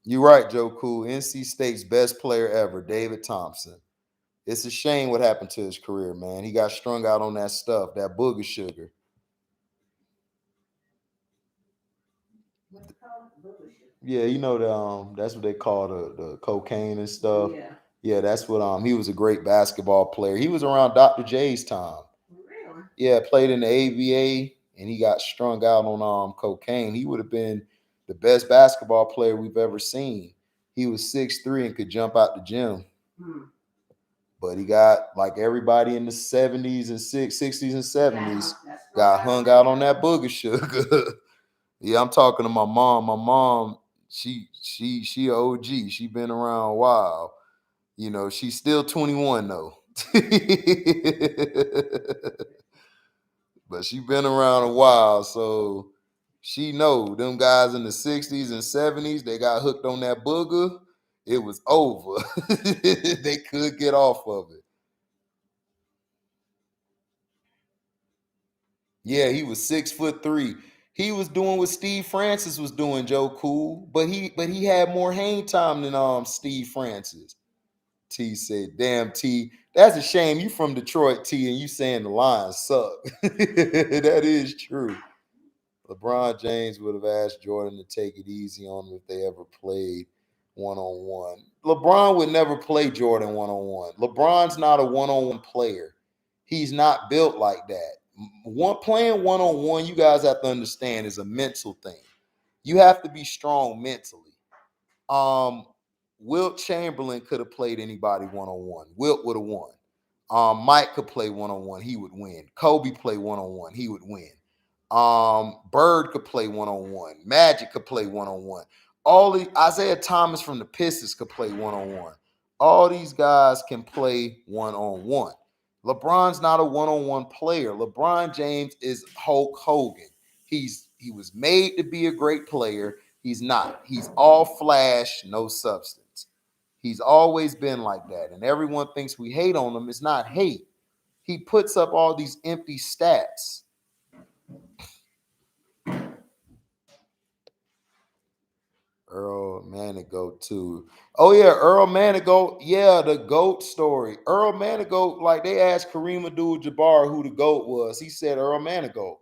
You're right, Joe Cool. NC State's best player ever, David Thompson. It's a shame what happened to his career, man. He got strung out on that stuff, that booger sugar. Yeah, you know that's what they call the cocaine and stuff. Yeah, that's what he was a great basketball player. He was around Dr. J's time. Really? Yeah, played in the AVA and he got strung out on cocaine. He would have been the best basketball player we've ever seen. He was 6'3" and could jump out the gym. But he got, like everybody in the 70s and 60s and 70s, got hung out on that booger sugar. Yeah, I'm talking to my mom. My mom, she a OG. She been around a while. You know, she's still 21 though. But she been around a while, so she know them guys in the 60s and 70s, they got hooked on that booger. It was over. They could get off of it. Yeah, he was 6'3". He was doing what Steve Francis was doing, Joe Cool, but he had more hang time than Steve Francis. T said, "Damn T, that's a shame. You from Detroit, T, and you saying the Lions suck." That is true. LeBron James would have asked Jordan to take it easy on him if they ever played 1-on-1. LeBron would never play Jordan 1-on-1. LeBron's not a 1-on-1 player. He's not built like that. Playing 1-on-1, you guys have to understand, is a mental thing. You have to be strong mentally. Wilt Chamberlain could have played anybody 1-on-1. Wilt would have won. Mike could play 1-on-1. He would win. Kobe play 1-on-1. He would win. Bird could play 1-on-1. Magic could play 1-on-1. Isaiah Thomas from the Pistons could play 1-on-1. All these guys can play 1-on-1. LeBron's not a 1-on-1 player. LeBron James is Hulk Hogan. He was made to be a great player. He's not. He's all flash, no substance. He's always been like that. And everyone thinks we hate on him. It's not hate. He puts up all these empty stats. Earl Manigault too. Oh yeah, Earl Manigault. Yeah, the GOAT story. Earl Manigault, like they asked Kareem Abdul-Jabbar who the GOAT was. He said Earl Manigault.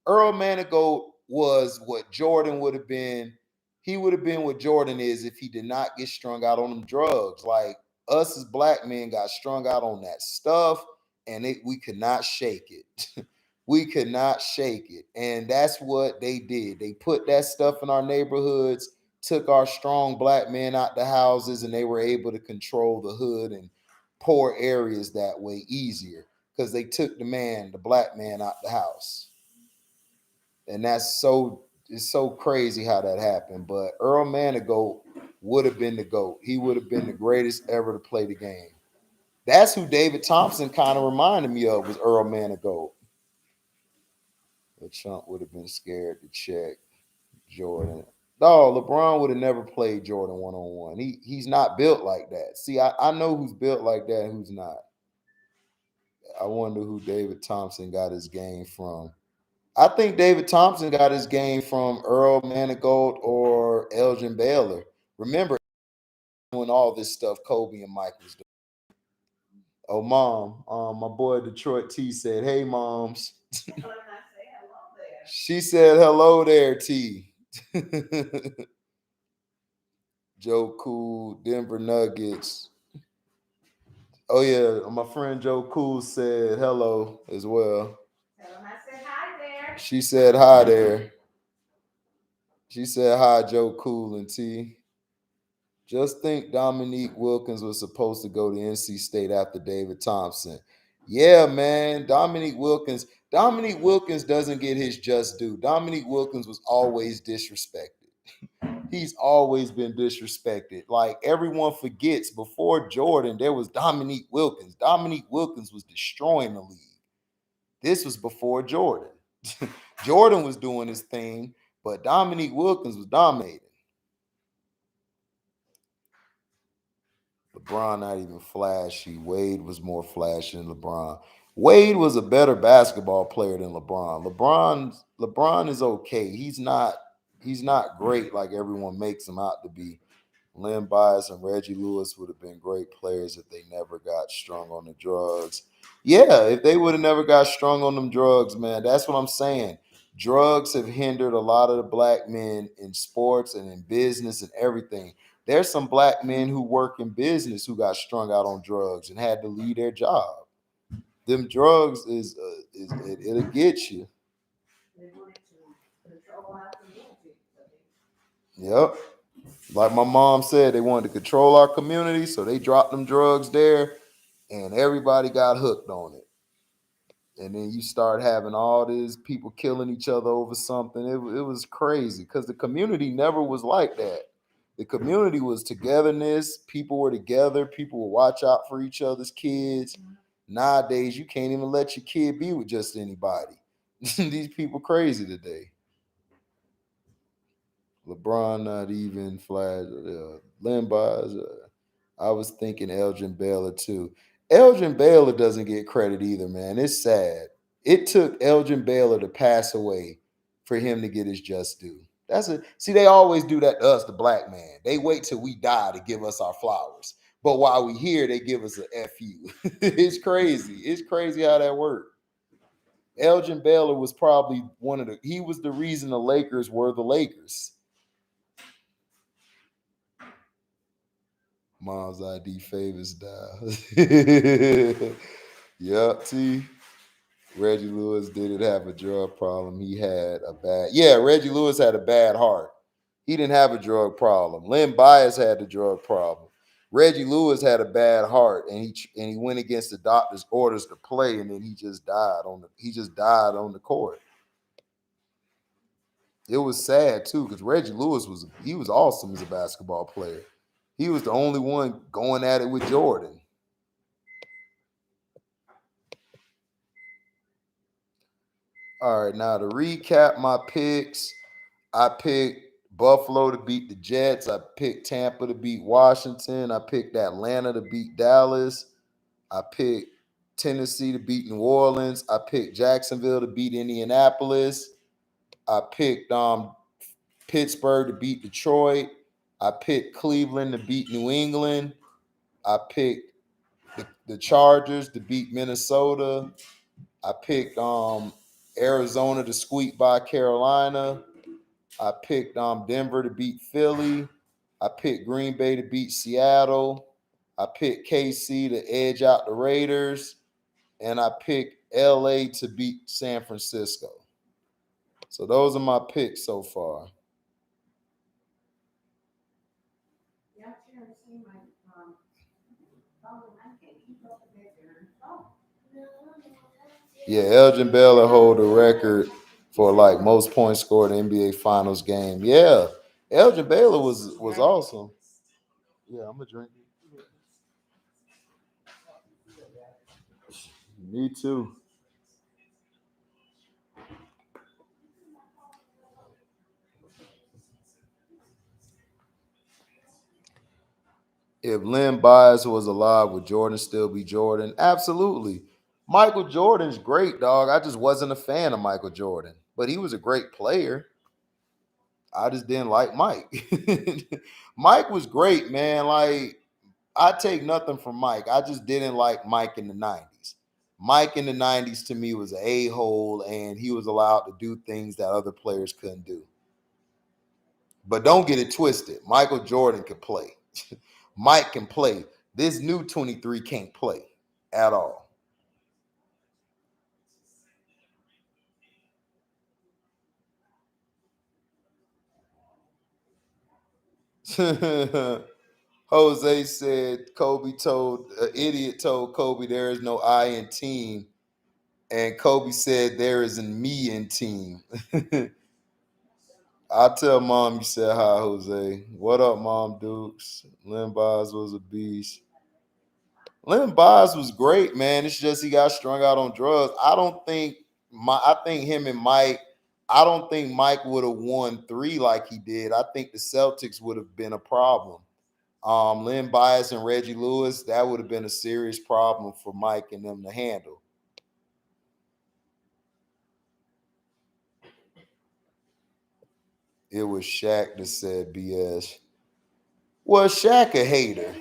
Earl Manigault was what Jordan would have been. He would have been what Jordan is if he did not get strung out on them drugs. Like us as black men got strung out on that stuff, and we could not shake it. We could not shake it. And that's what they did. They put that stuff in our neighborhoods, took our strong black men out the houses, and they were able to control the hood and poor areas that way easier because they took the black man out the house. And it's so crazy how that happened. But Earl Manigault would have been the GOAT. He would have been the greatest ever to play the game. That's who David Thompson kind of reminded me of, was Earl Manigault. But Trump would have been scared to check Jordan. No, LeBron would have never played Jordan 1-on-1. He's not built like that. See, I know who's built like that and who's not. I wonder who David Thompson got his game from. I think David Thompson got his game from Earl Manigault or Elgin Baylor. Remember doing all this stuff Kobe and Mike was doing. Oh, mom, my boy Detroit T said, "Hey, moms." She said, "Hello there, T." Joe Cool, Denver Nuggets. Oh yeah, my friend Joe Cool said hello as well. Tell him I said hi there. She said hi there. She said hi, Joe Cool and T. Just think Dominique Wilkins was supposed to go to NC State after David Thompson. Yeah, man. Dominique Wilkins. Dominique Wilkins doesn't get his just due. Dominique Wilkins was always disrespected. He's always been disrespected. Like everyone forgets, before Jordan, there was Dominique Wilkins. Dominique Wilkins was destroying the league. This was before Jordan. Jordan was doing his thing, but Dominique Wilkins was dominating. LeBron not even flashy. Wade was more flashy than LeBron. Wade was a better basketball player than LeBron. LeBron is okay. He's not great like everyone makes him out to be. Lynn Bias and Reggie Lewis would have been great players if they never got strung on the drugs. Yeah, if they would have never got strung on them drugs, man, that's what I'm saying. Drugs have hindered a lot of the black men in sports and in business and everything. There's some black men who work in business who got strung out on drugs and had to leave their job. Them drugs it'll get you. They wanted to control our community. Yep. Like my mom said, they wanted to control our community, so they dropped them drugs there, and everybody got hooked on it. And then you start having all these people killing each other over something. It was crazy because the community never was like that. The community was togetherness. People were together. People would watch out for each other's kids. Nowadays, you can't even let your kid be with just anybody. These people crazy today. LeBron not even flash. Len Bias, I was thinking Elgin Baylor too. Elgin Baylor doesn't get credit either, man. It's sad. It took Elgin Baylor to pass away for him to get his just due. See, they always do that to us, the black man. They wait till we die to give us our flowers. But while we here, they give us a FU. It's crazy. It's crazy how that worked. Elgin Baylor was probably he was the reason the Lakers were the Lakers. Mom's ID favors die. Yep, see, Reggie Lewis didn't have a drug problem. Reggie Lewis had a bad heart. He didn't have a drug problem. Len Bias had the drug problem. Reggie Lewis had a bad heart, and he went against the doctor's orders to play, and then he just died on the court. It was sad too because Reggie Lewis was awesome as a basketball player. He was the only one going at it with Jordan. All right, now to recap my picks, I picked Buffalo to beat the Jets. I picked Tampa to beat Washington. I picked Atlanta to beat Dallas. I picked Tennessee to beat New Orleans. I picked Jacksonville to beat Indianapolis. I picked Pittsburgh to beat Detroit. I picked Cleveland to beat New England. I picked the Chargers to beat Minnesota. I picked Arizona to squeak by Carolina. I picked Denver to beat Philly. I picked Green Bay to beat Seattle. I picked KC to edge out the Raiders. And I picked LA to beat San Francisco. So those are my picks so far. Yeah, sure. I see my phone. I can't keep up with it there. Oh. Yeah, Elgin Baylor hold the record for like most points scored in NBA Finals game. Yeah, Elgin Baylor was awesome. Yeah, I'm gonna drink it. Me too. If Len Bias was alive, would Jordan still be Jordan? Absolutely. Michael Jordan's great, dog. I just wasn't a fan of Michael Jordan, but he was a great player. I just didn't like Mike. Mike was great, man. Like, I take nothing from Mike. I just didn't like Mike in the 90s. Mike in the 90s to me was an a-hole, and he was allowed to do things that other players couldn't do. But don't get it twisted. Michael Jordan can play. Mike can play. This new 23 can't play at all. Jose said an idiot told Kobe there is no I in team. And Kobe said there is an me in team. I tell mom you said hi, Jose. What up, Mom Dukes? Lynn Biles was a beast. Lynn Biles was great, man. It's just he got strung out on drugs. I think him and Mike, I don't think Mike would have won 3 like he did. I think the Celtics would have been a problem. Lynn Bias and Reggie Lewis, that would have been a serious problem for Mike and them to handle. It was Shaq that said BS. Well, Shaq a hater.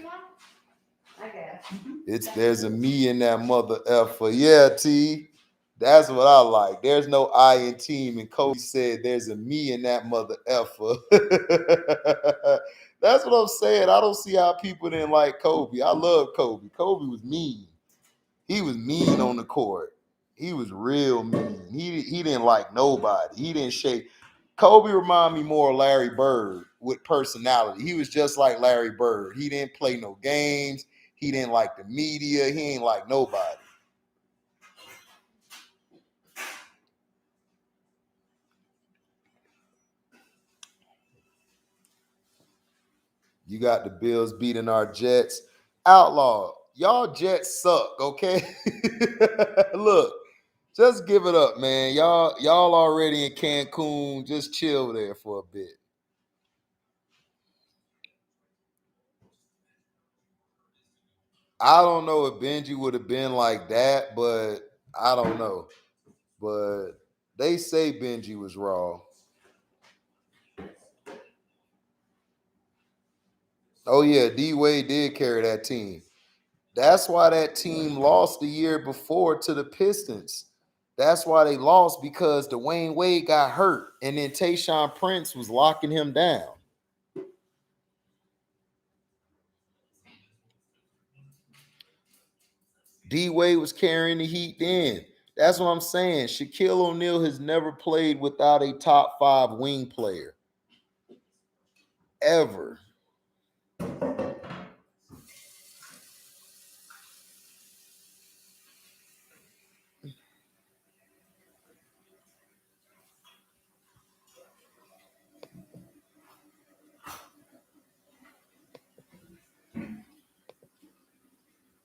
I guess. There's a me in that mother effer. Yeah, T. That's what I like. There's no I in team, and Kobe said there's a me in that mother effer. That's what I'm saying. I don't see how people didn't like Kobe. I love Kobe. Kobe was mean. He was mean on the court. He was real mean. He didn't like nobody. He didn't shake. Kobe reminded me more of Larry Bird with personality. He was just like Larry Bird. He didn't play no games. He didn't like the media. He ain't like nobody. You got the Bills beating our Jets. Outlaw, y'all Jets suck, okay? Look, just give it up, man. Y'all already in Cancun. Just chill there for a bit. I don't know if Benji would have been like that, but I don't know. But they say Benji was raw. Oh yeah, D Wade did carry that team. That's why that team lost the year before to the Pistons. That's why they lost because Dwayne Wade got hurt, and then Tayshaun Prince was locking him down. D Wade was carrying the Heat then. That's what I'm saying. Shaquille O'Neal has never played without a top 5 wing player. Ever.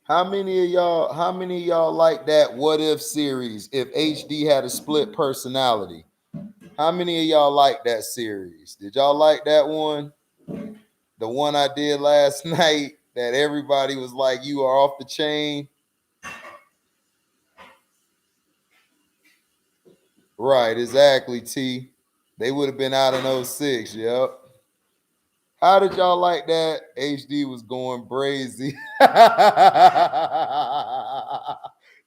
How many of y'all like that what if series if HD had a split personality? How many of y'all like that series? Did y'all like that one? The one I did last night that everybody was like, you are off the chain. Right, exactly, T. They would have been out in '06. Yep. How did y'all like that? HD was going brazy.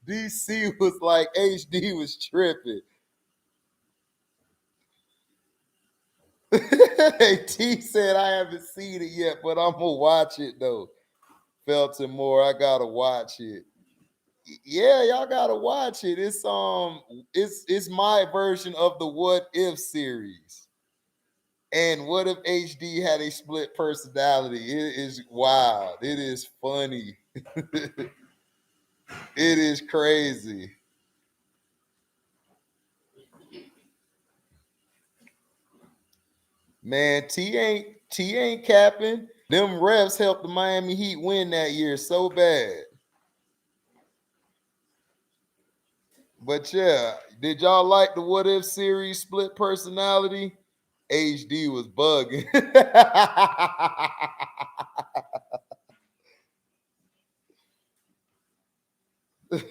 DC was like, HD was tripping. Hey, T said I haven't seen it yet, but I'm gonna watch it though. Felton Moore, I gotta watch it. Yeah, y'all gotta watch it. It's my version of the What If series. And what if HD had a split personality? It is wild. It is funny. It is crazy. Man, T ain't capping. Them refs helped the Miami Heat win that year so bad. But yeah, did y'all like the What If series split personality? HD was bugging.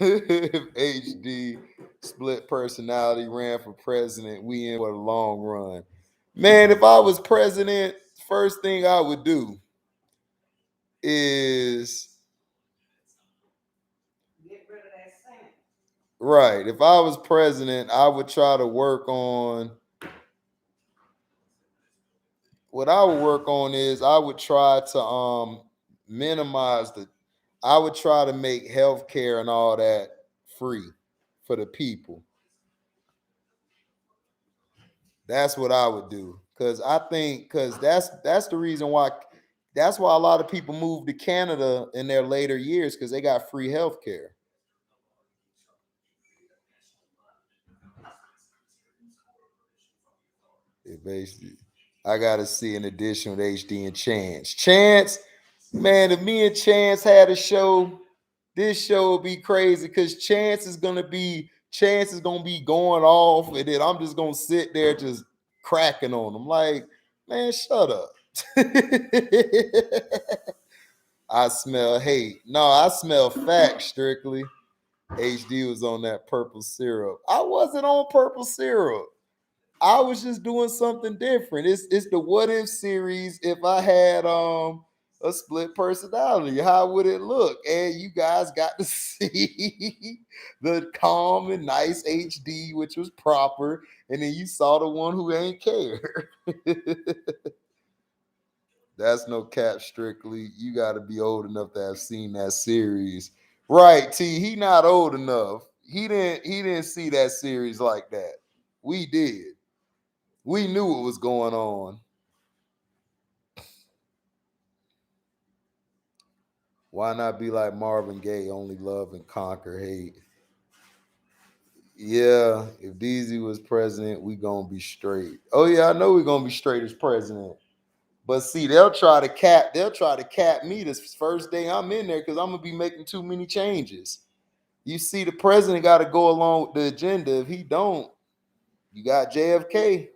If HD split personality ran for president, we in for the long run. Man, if I was president, first thing I would do is Get rid of that Senate. right. If I was president, I would try to work on what I would work on is I would try to minimize the I would try to make healthcare and all that free for the people. That's what I would do. Cause I think cause that's the reason why that's why a lot of people move to Canada in their later years because they got free healthcare. It basically I gotta see an edition with HD and Chance. Chance, man, if me and Chance had a show, this show would be crazy because Chance is gonna be going off, and then I'm just gonna sit there just cracking on him. Like, man, shut up. I smell hate. No, I smell facts strictly. HD was on that purple syrup. I wasn't on purple syrup. I was just doing something different. It's the what if series. If I had a split personality, how would it look? And you guys got to see the calm and nice HD, which was proper, and then you saw the one who ain't care. That's no cap strictly. You got to be old enough to have seen that series. Right, T, he not old enough. He didn't see that series like that. We did. We knew what was going on. Why not be like Marvin Gaye, only love and conquer hate? Yeah, if DZ was president, we gonna be straight. Oh yeah, I know we gonna be straight as president. But see, they'll try to cap me this first day I'm in there because I'm gonna be making too many changes. You see, the president got to go along with the agenda. If he don't, you got JFK.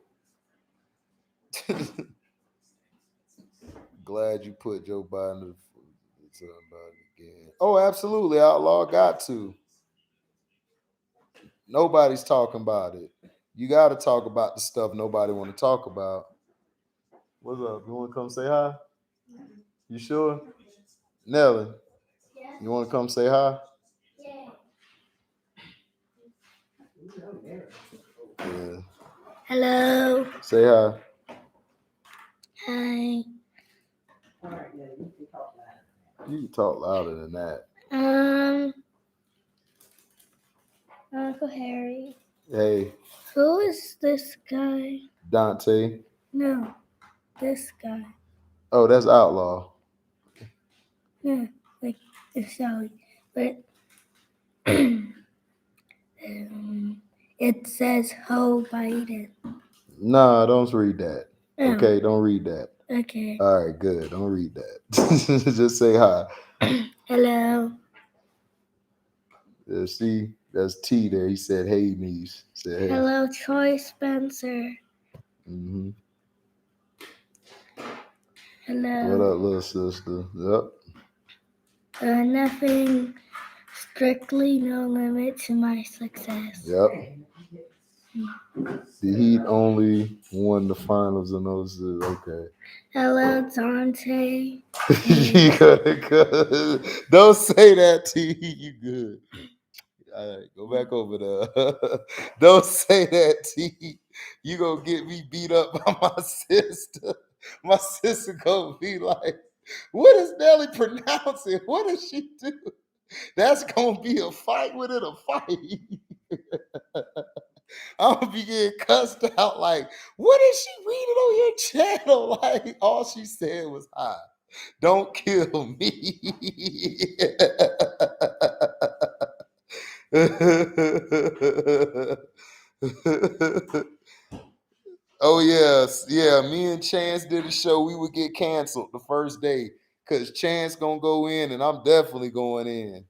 Glad you put Joe Biden again. Oh, absolutely, outlaw got to. Nobody's talking about it. You got to talk about the stuff nobody want to talk about. What's up? You want to come say hi? You sure? Nelly, you want to come say hi? Yeah. Hello. Say hi. Hi. All right, yeah, you can talk about You can talk louder than that. Uncle Harry. Hey, Who is this guy? Dante. No, this guy. Oh, that's outlaw. No, like sorry, but it says Ho Biden. Nah, don't read that. Oh, Okay, don't read that. okay. All right, good. Don't read that. Just say hi. Hello. See, that's T there. He said, "Hey, niece." Said, "Hey." Hello, Troy Spencer. Mm-hmm. Hello. What up, little sister? Yep. Nothing. Strictly no limit to my success. Yep. The Heat only won the finals in those. Okay. Hello, Dante. You gotta go. Don't say that, T. You good. All right, go back over there. Don't say that, T. You gonna get me beat up by my sister. My sister gonna be like, what is Nelly pronouncing? What does she do? That's gonna be a fight within a fight. I'm gonna be getting cussed out like, what is she reading on your channel? Like, all she said was hi. Don't kill me. Oh yes, yeah. Me and Chance did a show. We would get canceled the first day because Chance gonna go in, and I'm definitely going in.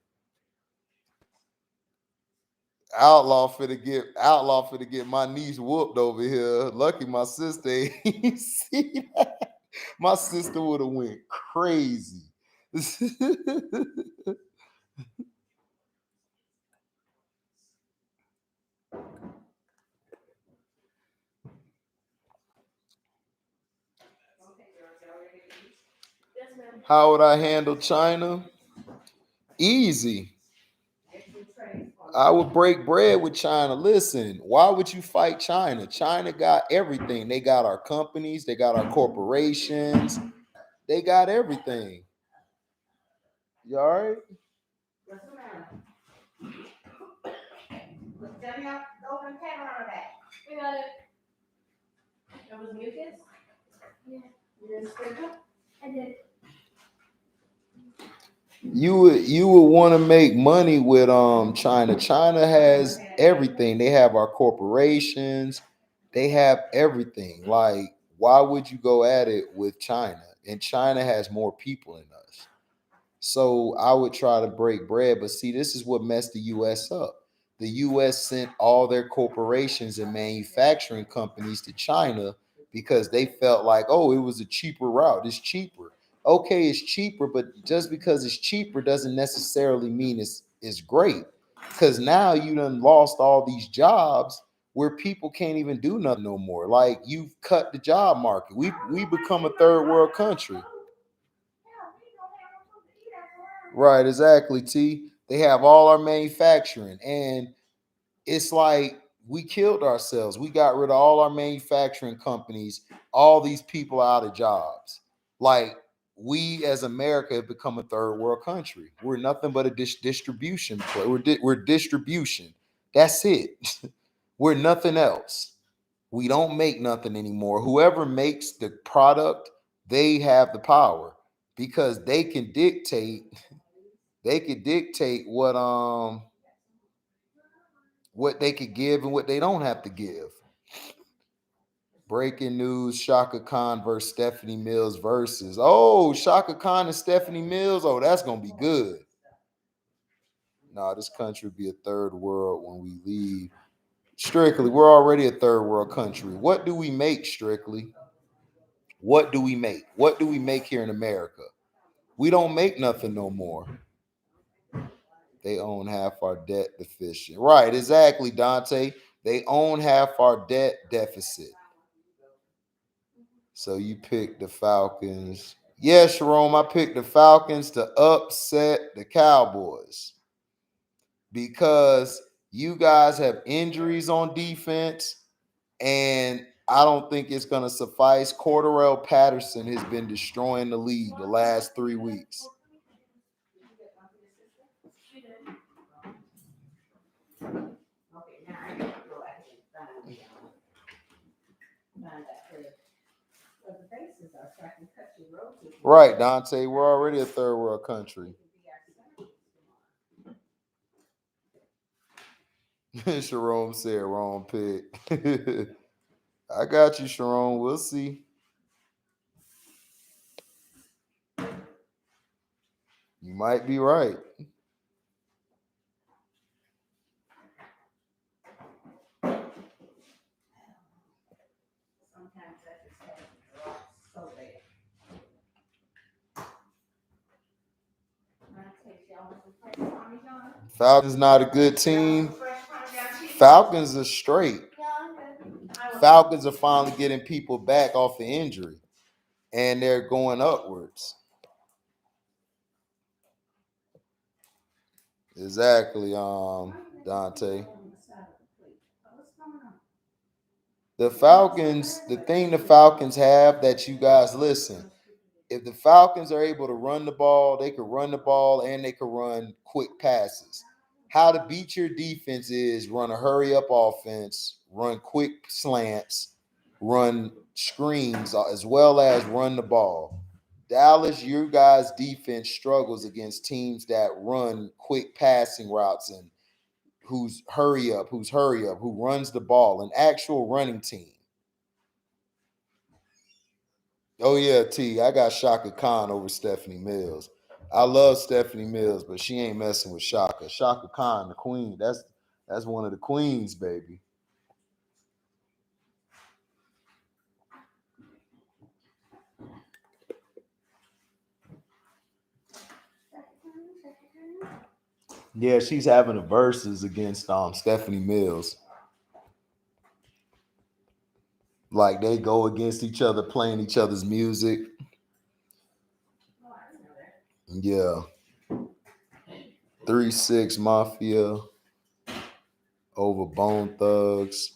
Outlaw for to get my niece whooped over here. Lucky my sister ain't see that. My sister would have went crazy. How would I handle China? Easy. I would break bread with China. Listen, why would you fight China? China got everything. They got our companies, they got our corporations, they got everything. You all right? What's the matter? Tell me how to open the camera on that. We got it. It was mucus? Yeah. You didn't spit it? I did. You would want to make money with China. China has everything. They have our corporations, they have everything. Like, why would you go at it with China? And China has more people than us. So I would try to break bread. But see, this is what messed the US up. The US sent all their corporations and manufacturing companies to China because they felt like, oh, it was a cheaper route. It's cheaper. Okay, it's cheaper, but just because it's cheaper doesn't necessarily mean it's great. Because now you done lost all these jobs where people can't even do nothing no more. Like, you've cut the job market. We become a third world country. Right, exactly, T. They have all our manufacturing, and it's like we killed ourselves. We got rid of all our manufacturing companies, all these people out of jobs. Like, we as America have become a third world country. We're nothing but a distribution. We're distribution. That's it. We're nothing else. We don't make nothing anymore. Whoever makes the product, they have the power because they can dictate. They could dictate what they could give and what they don't have to give. Breaking news: Shaka Khan versus Stephanie Mills versus. Oh, Shaka Khan and Stephanie Mills. Oh, that's gonna be good. Nah, this country will be a third world when we leave. Strictly, we're already a third world country. What do we make, Strictly? What do we make? What do we make here in America? We don't make nothing no more. They own half our debt deficit. Right, exactly, Dante. They own half our debt deficit. So you picked the Falcons. Yeah, Jerome, I picked the Falcons to upset the Cowboys because you guys have injuries on defense, and I don't think it's going to suffice. Cordarrelle Patterson has been destroying the league the last 3 weeks. Right, Dante. We're already a third world country. Sharon said wrong pick. I got you, Sharon. We'll see. You might be right. Falcons not a good team. Falcons are straight. Falcons are finally getting people back off the injury, and they're going upwards. Exactly, Dante. The Falcons, the thing the Falcons have that you guys listen, if the Falcons are able to run the ball, they can run the ball and they can run quick passes. How to beat your defense is run a hurry up offense, run quick slants, run screens, as well as run the ball. Dallas, your guys' defense struggles against teams that run quick passing routes and who's hurry up, who runs the ball, an actual running team. Oh yeah, T. I got Shaka Khan over Stephanie Mills. I love Stephanie Mills, but she ain't messing with Shaka. Shaka Khan, the queen. That's one of the queens, baby. Yeah, she's having a versus against Stephanie Mills. Like, they go against each other, playing each other's music. Yeah. 3-6 Mafia over Bone Thugs.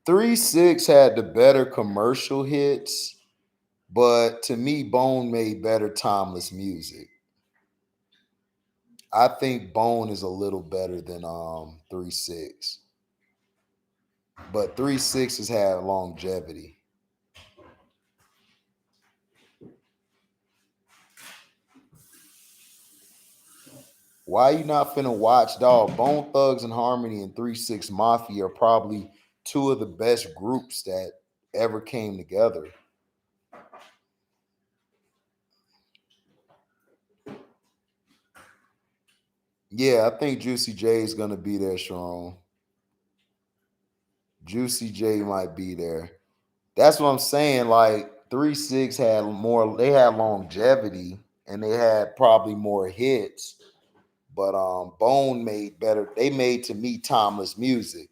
3-6 had the better commercial hits, but to me, Bone made better timeless music. I think Bone is a little better than 3-6. But 3-6 has had longevity. Why you not finna watch, dog? Bone Thugs and Harmony and 3-6 Mafia are probably two of the best groups that ever came together. Yeah, I think Juicy J is gonna be there, Sharon. Juicy J might be there. That's what I'm saying. Like 3-6 had more, they had longevity and they had probably more hits. But Bone made better, they made to me timeless music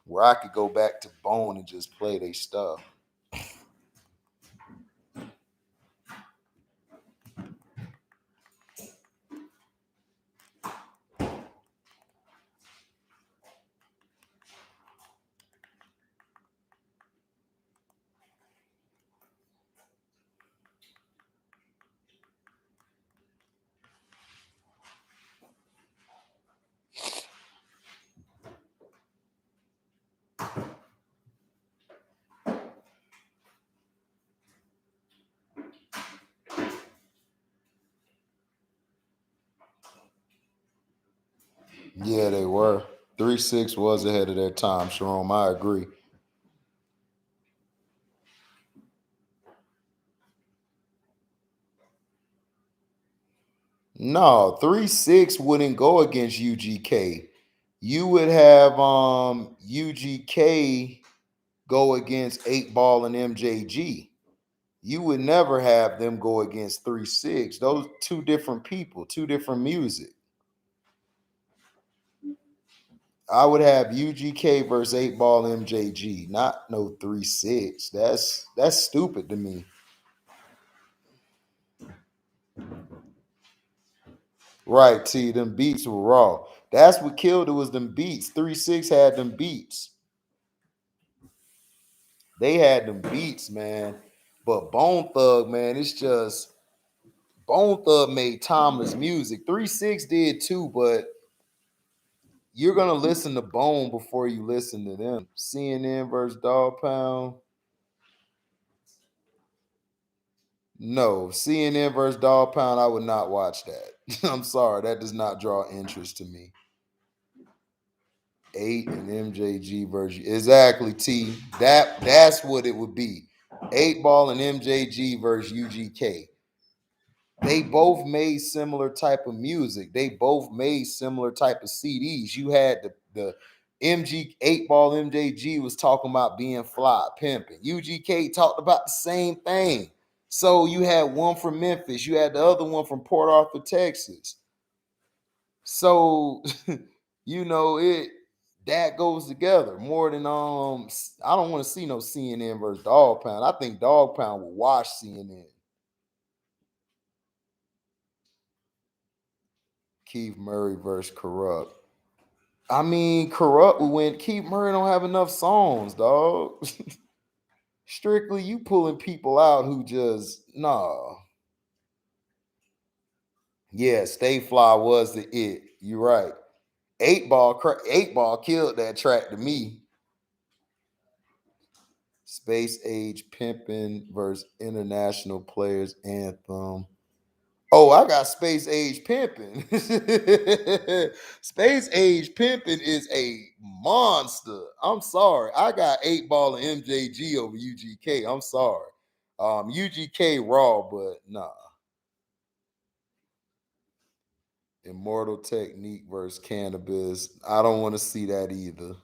where I could go back to Bone and just play their stuff. Yeah, they were. 3-6 was ahead of their time, Sharon. I agree. No, 3-6 wouldn't go against UGK. You would have UGK go against 8 Ball and MJG. You would never have them go against 3-6. Those two different people, two different music. I would have UGK versus 8 Ball MJG, not no 3-6. That's stupid to me. Right, T. Them beats were raw. That's what killed it, was them beats. 3-6 had them beats. They had them beats, man. But Bone Thug, man, it's just Bone Thug made timeless music. 3-6 did too, but you're gonna listen to Bone before you listen to them. CNN versus Dog Pound. No, CNN versus Dog Pound, I would not watch that. I'm sorry, that does not draw interest to me. 8 and MJG version. Exactly, T. That's what it would be. 8 Ball and MJG versus UGK. They both made similar type of music. They both made similar type of CDs. You had the MG 8 Ball MJG was talking about being fly, pimping. UGK talked about the same thing. So you had one from Memphis, you had the other one from Port Arthur, Texas. So it that goes together more than I don't want to see no CNN versus Dog Pound. I think Dog Pound will watch CNN. Keith Murray versus Corrupt. I mean, Corrupt will win. Keith Murray don't have enough songs, dog. Strictly, you pulling people out who just nah. Yeah, Stay Fly was the it. You're right. 8 Ball killed that track to me. Space Age Pimpin' versus International Players Anthem. Oh, I got Space Age Pimpin'. Space Age Pimpin' is a monster. I'm sorry. I got 8 Ball and MJG over UGK. I'm sorry. UGK raw, but nah. Immortal Technique versus Cannabis. I don't want to see that either.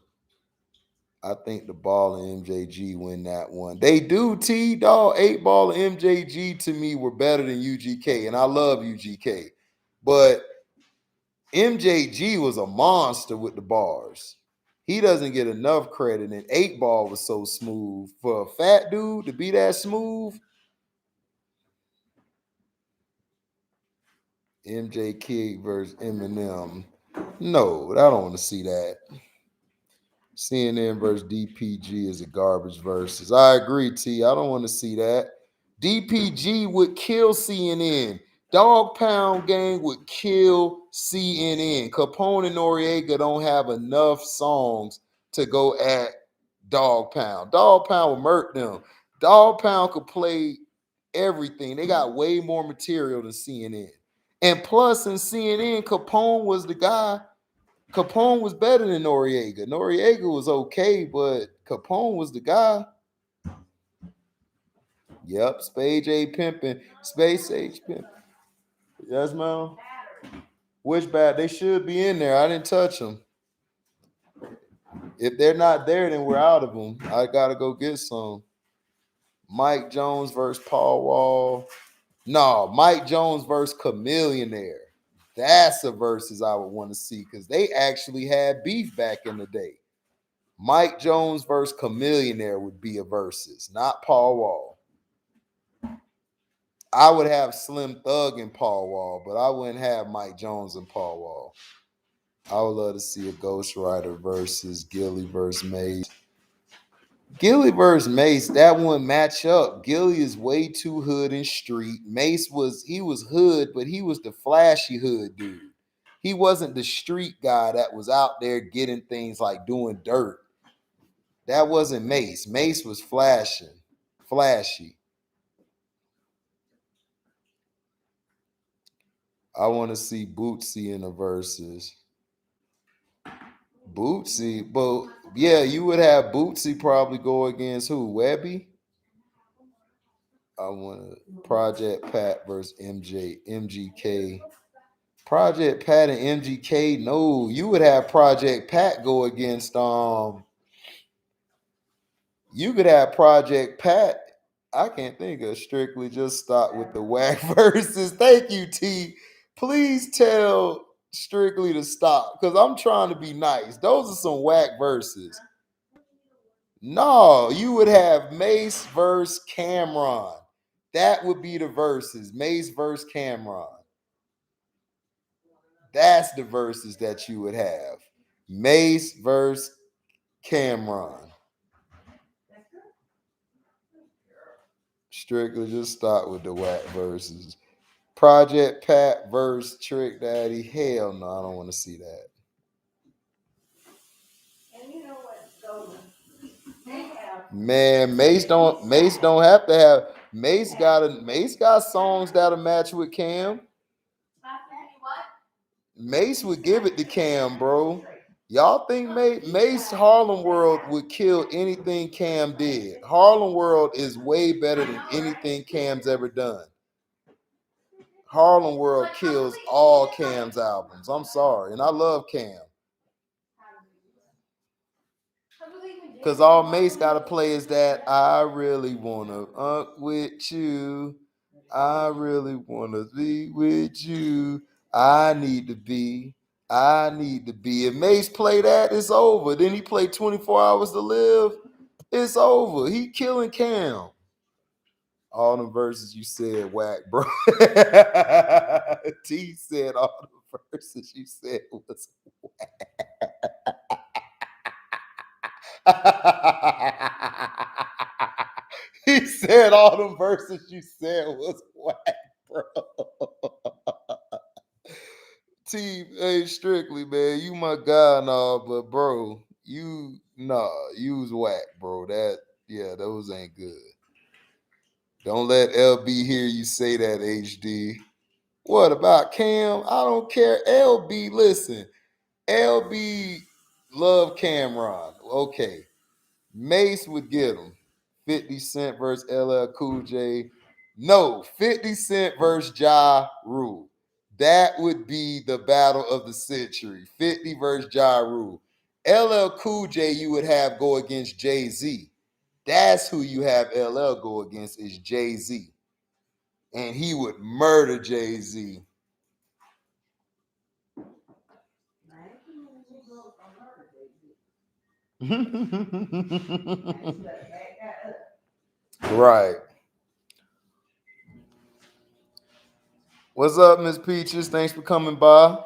I think the Ball and MJG win that one. They do, T dog. 8 Ball and MJG to me were better than UGK, and I love UGK. But MJG was a monster with the bars. He doesn't get enough credit, and 8 Ball was so smooth. For a fat dude to be that smooth, MJ Kid versus Eminem. No, I don't want to see that. CNN versus DPG is a garbage versus. I agree, T. I don't want to see that. DPG would kill CNN. Dog Pound Gang would kill CNN. Capone and Noriega don't have enough songs to go at Dog Pound. Dog Pound would murk them. Dog Pound could play everything. They got way more material than CNN. And plus, in CNN, Capone was the guy. Capone was better than Noriega. Noriega was okay, but Capone was the guy. Yep, Spade J Pimpin'. Space Age Pimpin'. Yes, ma'am. Which bad? They should be in there. I didn't touch them. If they're not there, then we're out of them. I gotta go get some. Mike Jones versus Paul Wall. No, Mike Jones versus Chameleonaire. That's a versus I would want to see because they actually had beef back in the day. Mike Jones versus Chameleonaire would be a versus, not Paul Wall. I would have Slim Thug and Paul Wall, but I wouldn't have Mike Jones and Paul Wall. I would love to see a Ghost Rider versus Gilly versus Mace. Gilly versus Mace, that one match up. Gilly is way too hood and street. Mace was hood, but he was the flashy hood dude. He wasn't the street guy that was out there getting things like doing dirt. That wasn't Mace. Mace was flashy. I want to see Bootsy in the verses. Bootsy, but yeah, you would have Bootsy probably go against who? Webby? I want Project Pat versus MGK. Project Pat and MGK. No, you would have Project Pat go against you could have Project Pat. I can't think of Strictly Just Stop with the whack verses. Thank you, T. Please tell Strictly to stop because I'm trying to be nice. Those are some whack verses. No, you would have Mace versus Cameron. That would be the verses. Mace versus Cameron. That's the verses that you would have. Mace versus Cameron. Strictly Just Stop with the whack verses. Project Pat versus Trick Daddy. Hell no, I don't want to see that. And you know what's going? Man, Mace don't have to have Mace got songs that'll match with Cam. Mace would give it to Cam, bro. Y'all think Mace Harlem World would kill anything Cam did? Harlem World is way better than anything Cam's ever done. Harlem World kills all Cam's albums. I'm sorry, and I love Cam. Because all Mace got to play is that I really want to with you. I really want to be with you. I need to be. If Mace play that, it's over. Then he play 24 Hours to Live. It's over. He killing Cam. All the verses you said whack, bro. T said all the verses you said was he said all the verses you said was whack, bro. T, hey, Strictly, man, you my guy and all, but bro, you was whack, bro. Those ain't good. Don't let LB hear you say that, HD. What about Cam? I don't care. LB, listen. LB love Cameron. Okay. Mace would get him. 50 Cent versus LL Cool J. No, 50 Cent versus Ja Rule. That would be the battle of the century. 50 versus Ja Rule. LL Cool J you would have go against Jay-Z. That's who you have LL go against is Jay-Z. And he would murder Jay-Z. Right. What's up, Miss Peaches? Thanks for coming by.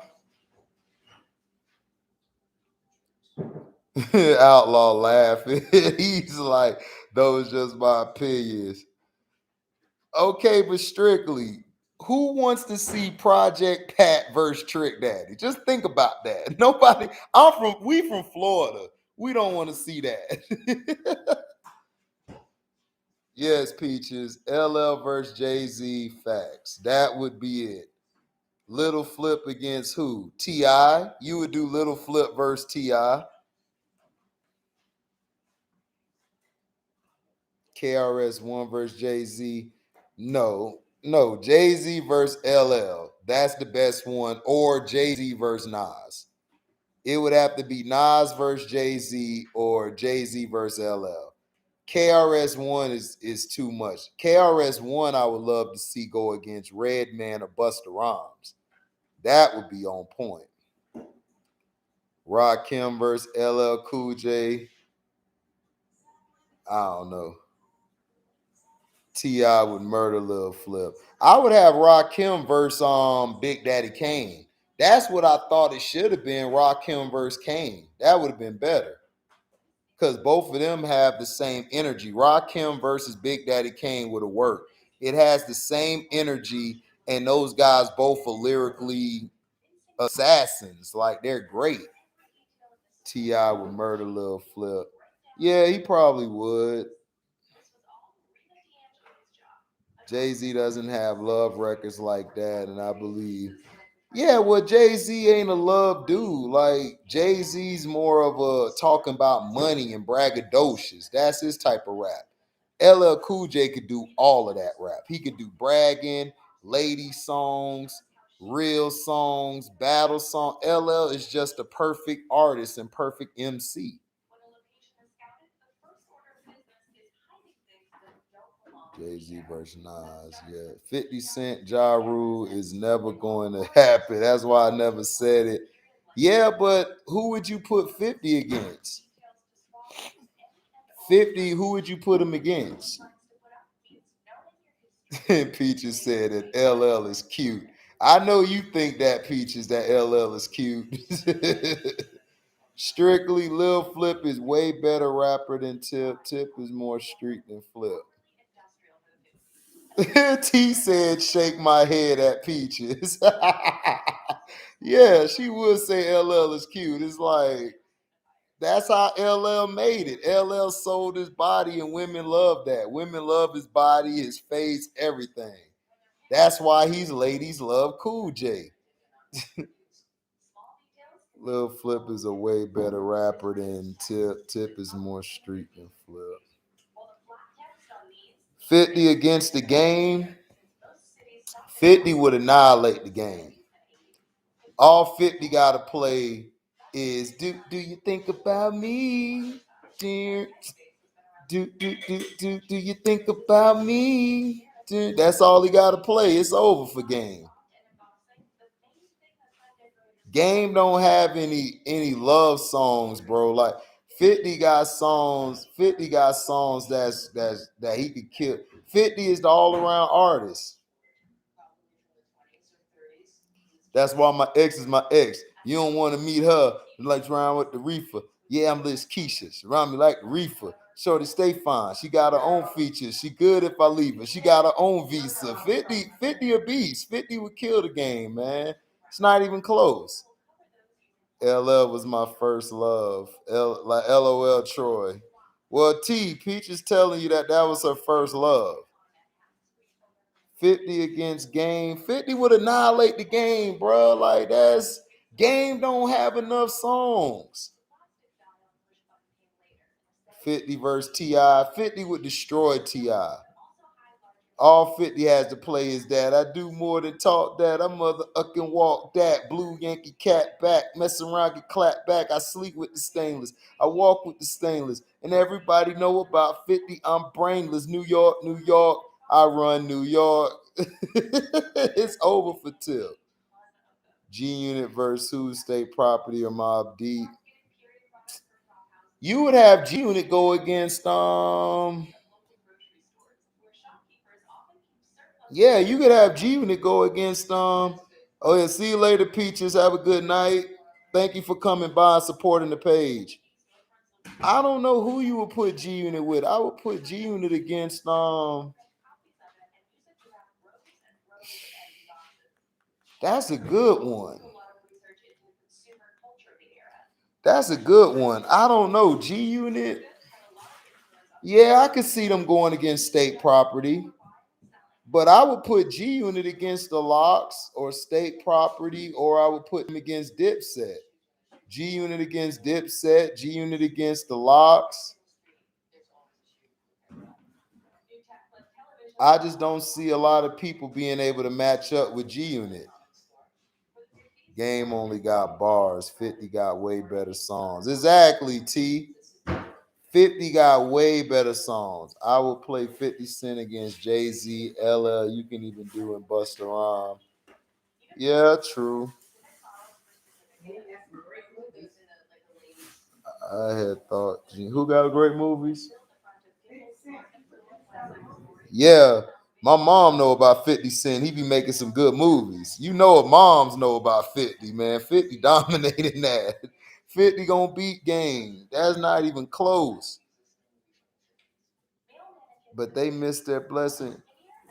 Outlaw laughing. He's like, those just my opinions. Okay, but strictly, who wants to see Project Pat versus Trick Daddy? Just think about that. Nobody. We from Florida. We don't want to see that. Yes, Peaches. LL versus Jay-Z. Facts. That would be it. Little Flip against who? T.I. You would do Little Flip versus T.I. KRS-One versus Jay-Z. No. Jay-Z versus LL. That's the best one. Or Jay-Z versus Nas. It would have to be Nas versus Jay-Z or Jay-Z versus LL. KRS-One is too much. KRS-One I would love to see go against Redman or Busta Rhymes. That would be on point. Rakim versus LL Cool J. I don't know. T.I. would murder Lil Flip. I would have Rakim versus Big Daddy Kane. That's what I thought it should have been, Rakim versus Kane. That would have been better. Because both of them have the same energy. Rakim versus Big Daddy Kane would have worked. It has the same energy, and those guys both are lyrically assassins. Like, they're great. T.I. would murder Lil Flip. Yeah, he probably would. Jay-Z doesn't have love records like that, and I believe. Yeah, well, Jay-Z ain't a love dude. Like, Jay-Z's more of a talking about money and braggadocious. That's his type of rap. LL Cool J could do all of that rap. He could do bragging, lady songs, real songs, battle song. LL is just a perfect artist and perfect MC. Jay-Z versus Nas, yeah. 50 Cent, Ja Rule is never going to happen. That's why I never said it. Yeah, but who would you put 50 against? 50, who would you put him against? Peaches said that LL is cute. I know you think that, Peaches, that LL is cute. Strictly, Lil Flip is way better rapper than Tip. Tip is more street than Flip. T said, shake my head at Peaches. Yeah, she would say LL is cute. It's like, that's how LL made it. LL sold his body, and women love that. Women love his body, his face, everything. That's why he's ladies love Cool J. Lil Flip is a way better rapper than Tip. Tip is more street than Flip. 50 against the game. 50 would annihilate the game. All 50 got to play is do you think about me, dear? Do you think about me? Dude, that's all he got to play. It's over for Game. Game don't have any love songs, bro. Like 50 got songs. 50 got songs that he could kill. 50 is the all around artist. That's why my ex is my ex. You don't want to meet her. Like around with the reefer. Yeah, I'm Liz Keisha. She around me like the reefer. Shorty stay fine. She got her own features. She good if I leave her. She got her own visa. 50 a beast. 50 would kill the game, man. It's not even close. LL was my first love. Like LOL Troy. Well, Peach is telling you that was her first love. 50 against Game. 50 would annihilate the Game, bro. Like, that's Game don't have enough songs. 50 versus T.I. 50 would destroy T.I. All 50 has to play is that. I do more than talk that. I mother can walk that. Blue Yankee cat back. Mess around, get clapped back. I sleep with the stainless. I walk with the stainless. And everybody know about 50. I'm brainless. New York, New York. I run New York. It's over for Tip. G Unit versus who? State Property or Mob Deep. You would have G Unit go against Yeah, you could have G Unit go against Oh yeah, see you later, Peaches. Have a good night. Thank you for coming by and supporting the page. I don't know who you would put G Unit with. I would put G Unit against That's a good one. That's a good one. I don't know. G Unit. Yeah, I could see them going against State Property. But I would put G Unit against the Locks or State Property, or I would put them against Dipset. G Unit against Dipset, G Unit against the Locks. I just don't see a lot of people being able to match up with G Unit. Game only got bars. 50 got way better songs. Exactly, T. 50 got way better songs. I will play 50 Cent against Jay-Z, LL. You can even do it Busta Rhymes. Yeah, true. I had thought, who got great movies? Yeah, my mom know about 50 Cent. He be making some good movies. You know what moms know about 50, man. 50 dominating that. 50 gonna beat Game. That's not even close. But they missed their blessing.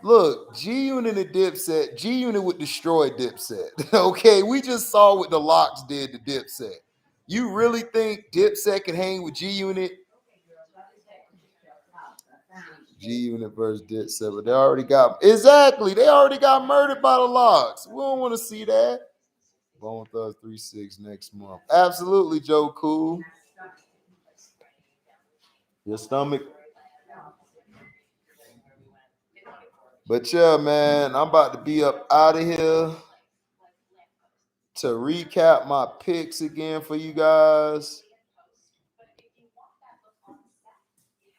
Look, G Unit and Dipset. G Unit would destroy Dipset. Okay, we just saw what the Locks did to Dipset. You really think Dipset can hang with G Unit? G Unit versus Dipset, but they already got They already got murdered by the Locks. We don't want to see that. Bone Thugs 3-6 next month. Absolutely, Joe Cool. Your stomach. But yeah, man, I'm about to be up out of here to recap my picks again for you guys.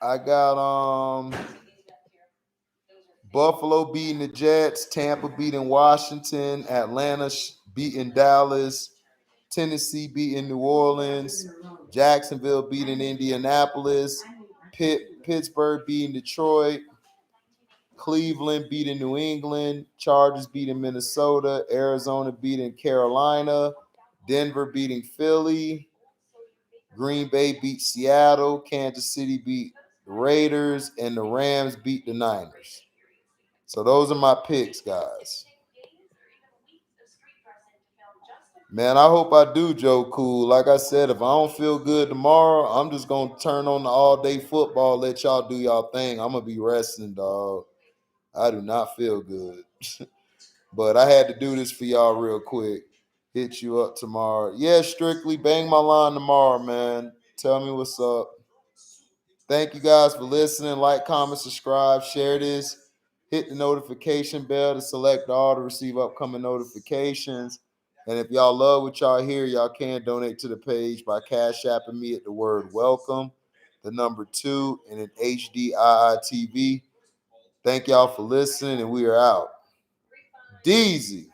I got Buffalo beating the Jets, Tampa beating Washington, Atlanta beating Dallas, Tennessee beating New Orleans, Jacksonville beating Indianapolis, Pittsburgh beating Detroit, Cleveland beating New England, Chargers beating Minnesota, Arizona beating Carolina, Denver beating Philly, Green Bay beat Seattle, Kansas City beat the Raiders, and the Rams beat the Niners. So those are my picks, guys. Man, I hope I do, Joe Cool. Like I said, if I don't feel good tomorrow, I'm just going to turn on the all-day football, let y'all do y'all thing. I'm going to be resting, dog. I do not feel good. But I had to do this for y'all real quick. Hit you up tomorrow. Yeah, Strictly, bang my line tomorrow, man. Tell me what's up. Thank you guys for listening. Like, comment, subscribe, share this. Hit the notification bell to select all to receive upcoming notifications. And if y'all love what y'all hear, y'all can donate to the page by Cash Apping me at the word welcome, the number 2, and an HDIITV. Thank y'all for listening, and we are out. Deezy.